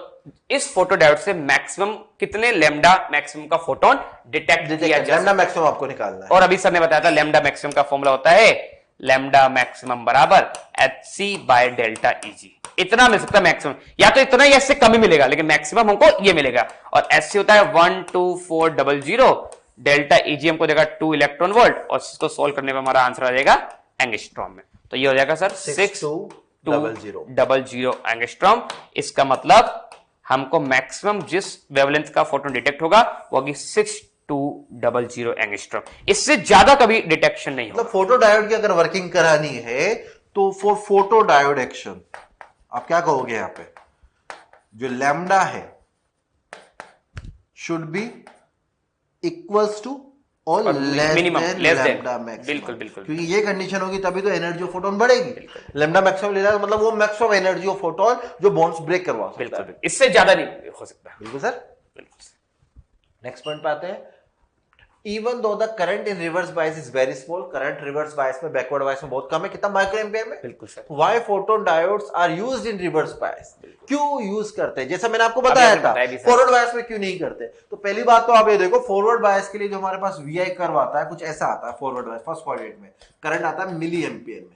इस फोटोडायोड से मैक्सिमम कितने लैम्डा मैक्सिमम का फोटोन डिटेक्ट किया जा लैम्डा मैक्सिमम आपको निकालना है। और अभी सर ने बताया था लैम्डा मैक्सिमम का फॉर्मूला होता है लैम्डा मैक्सिमम बराबर HC बाय डेल्टा Eg। इतना मिल सकता है मैक्सिमम, या तो इतना या इससे कम ही मिलेगा, लेकिन मैक्सिमम हमको ये मिलेगा। और HC होता है 12400, डेल्टा Eg हमको देगा 2 इलेक्ट्रॉन वोल्ट, और इसको सोल्व करने पर हमारा आंसर आ जाएगा एंगस्ट्रॉम में। तो ये हो जाएगा सर 6200 एंगस्ट्रॉम। इसका मतलब हमको मैक्सिमम जिस वेवलेंथ का फोटोन डिटेक्ट होगा वो होगी 6200 एंगस्ट्रॉम। इससे ज्यादा कभी डिटेक्शन नहीं होगा। मतलब फोटो डायोड की अगर वर्किंग करानी है तो फॉर फोटो डायोड एक्शन आप क्या कहोगे, यहां पे जो लैम्डा है शुड बी इक्वल्स टू और मिनिमम लेस देन, मैक्सिमम। बिल्कुल बिल्कुल, क्योंकि ये कंडीशन होगी तभी तो एनर्जी ऑफ फोटोन बढ़ेगी। लैम्डा मैक्सिमम ले रहा है मतलब वो मैक्सिमम एनर्जी ऑफ फोटोन जो बॉन्ड्स ब्रेक करवा सकता है। बिल्कुल, इससे ज्यादा नहीं हो सकता। बिल्कुल सर। बिल्कुल। नेक्स्ट पॉइंट पे आते हैं। Even though the current in reverse bias is very small, current reverse bias में backward bias में बहुत कम है, कितना माइक्रो एम्पियर में? बिल्कुल sir. Why photon diodes are used in reverse bias? क्यों यूज करते हैं? जैसा मैंने आपको बताया था, फॉरवर्ड बायस में क्यों नहीं करते? तो पहली बात तो आप ये देखो, फॉरवर्ड बायस के लिए जो हमारे पास VI कर्व आता है कुछ ऐसा आता है। फॉरवर्ड बायस फर्स्ट क्वाड्रेंट में करंट आता है मिली एम्पियर में,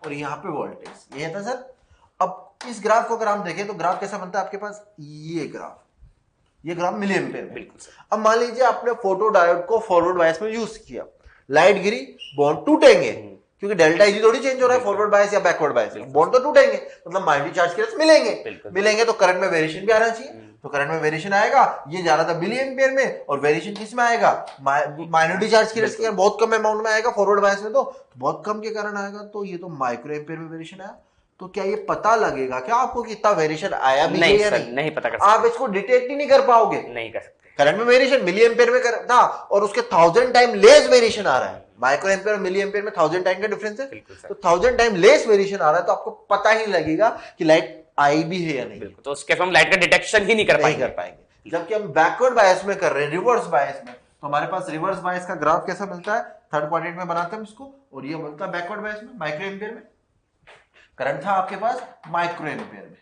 और यहाँ पे वोल्टेज ये था सर। अब इस ग्राफ को अगर हम देखें तो ग्राफ कैसा बनता है आपके पास, ये ग्राफ मिली एम्पियर में। बिल्कुल सर। अब मान लीजिए आपने फोटो डायोड को फॉरवर्ड बायस में यूज किया, लाइट गिरी, बॉन्ड टूटेंगे, क्योंकि डेल्टा Eg थोड़ी चेंज हो रहा है फॉरवर्ड बायस या बैकवर्ड बायस, बॉन्ड तो टूटेंगे, मतलब माइनॉरिटी चार्ज के साथ मिलेंगे तो करंट में वेरिएशन भी आना चाहिए। तो करंट में वेरिएशन आएगा, ये जा रहा था मिली एम्पियर में, और वेरिएशन किस में आएगा, माइनॉरिटी चार्ज के रेट बहुत कम अमाउंट में आएगा फॉरवर्ड बायस में, तो बहुत कम के कारण आएगा। तो ये तो माइक्रो एम्पियर में वेरिएशन आया। तो क्या ये पता लगेगा क्या आपको कितना वेरिएशन आया भी है या नहीं पता कर आप इसको डिटेक्ट ही नहीं कर पाओगे, नहीं कर सकते। करंट में वेरिएशन मिली एम्पियर में था और उसके 1000 टाइम लेस वेरिएशन आ रहा है। माइक्रो एम्पियर और मिली एम्पियर में 1000 टाइम का डिफरेंस है, तो 1000 टाइम लेस वेरिएशन आ रहा है, तो आपको पता ही लगेगा कि लाइट आई भी है या नहीं, बिल्कुल, तो उसके हम लाइट का डिटेक्शन ही नहीं कर पाएंगे। जबकि हम बैकवर्ड बायस में कर रहे हैं, रिवर्स बायस में, तो हमारे पास रिवर्स बायस का ग्राफ कैसा मिलता है, थर्ड क्वाड्रेंट में बनाते हैं इसको, और ये मिलता है बैकवर्ड बायस में माइक्रो एम्पियर में। करंट था आपके पास माइक्रो एम्पियर में,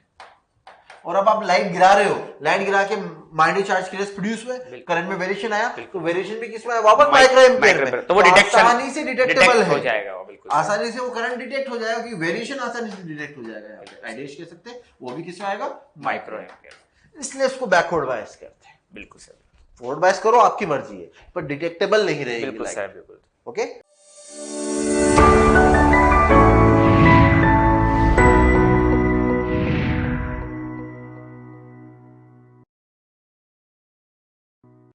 और अब आप लाइट गिरा रहे हो, लाइट गिरा के माइनस चार्ज के प्रोड्यूस हुए, करंट में वेरिएशन आया, तो वेरिएशन भी किसमें आया, वापस माइक्रो एम्पियर में, तो वो डिटेक्शन आसानी से डिटेक्टेबल हो है, जाएगा, बिल्कुल आसानी से वो करंट डिटेक्ट हो जाएगा, क्योंकि वेरिएशन आसानी से डिटेक्ट हो जाएगा। आइडियश कह सकते हैं, वो भी किसमें आएगा, माइक्रो एम्पियर, इसलिए इसको बैकवर्ड बायस कहते हैं। बिल्कुल सर, फॉरवर्ड बायस करो आपकी मर्जी है, पर डिटेक्टेबल नहीं रहेगी। बिल्कुल सर, बिल्कुल। ओके।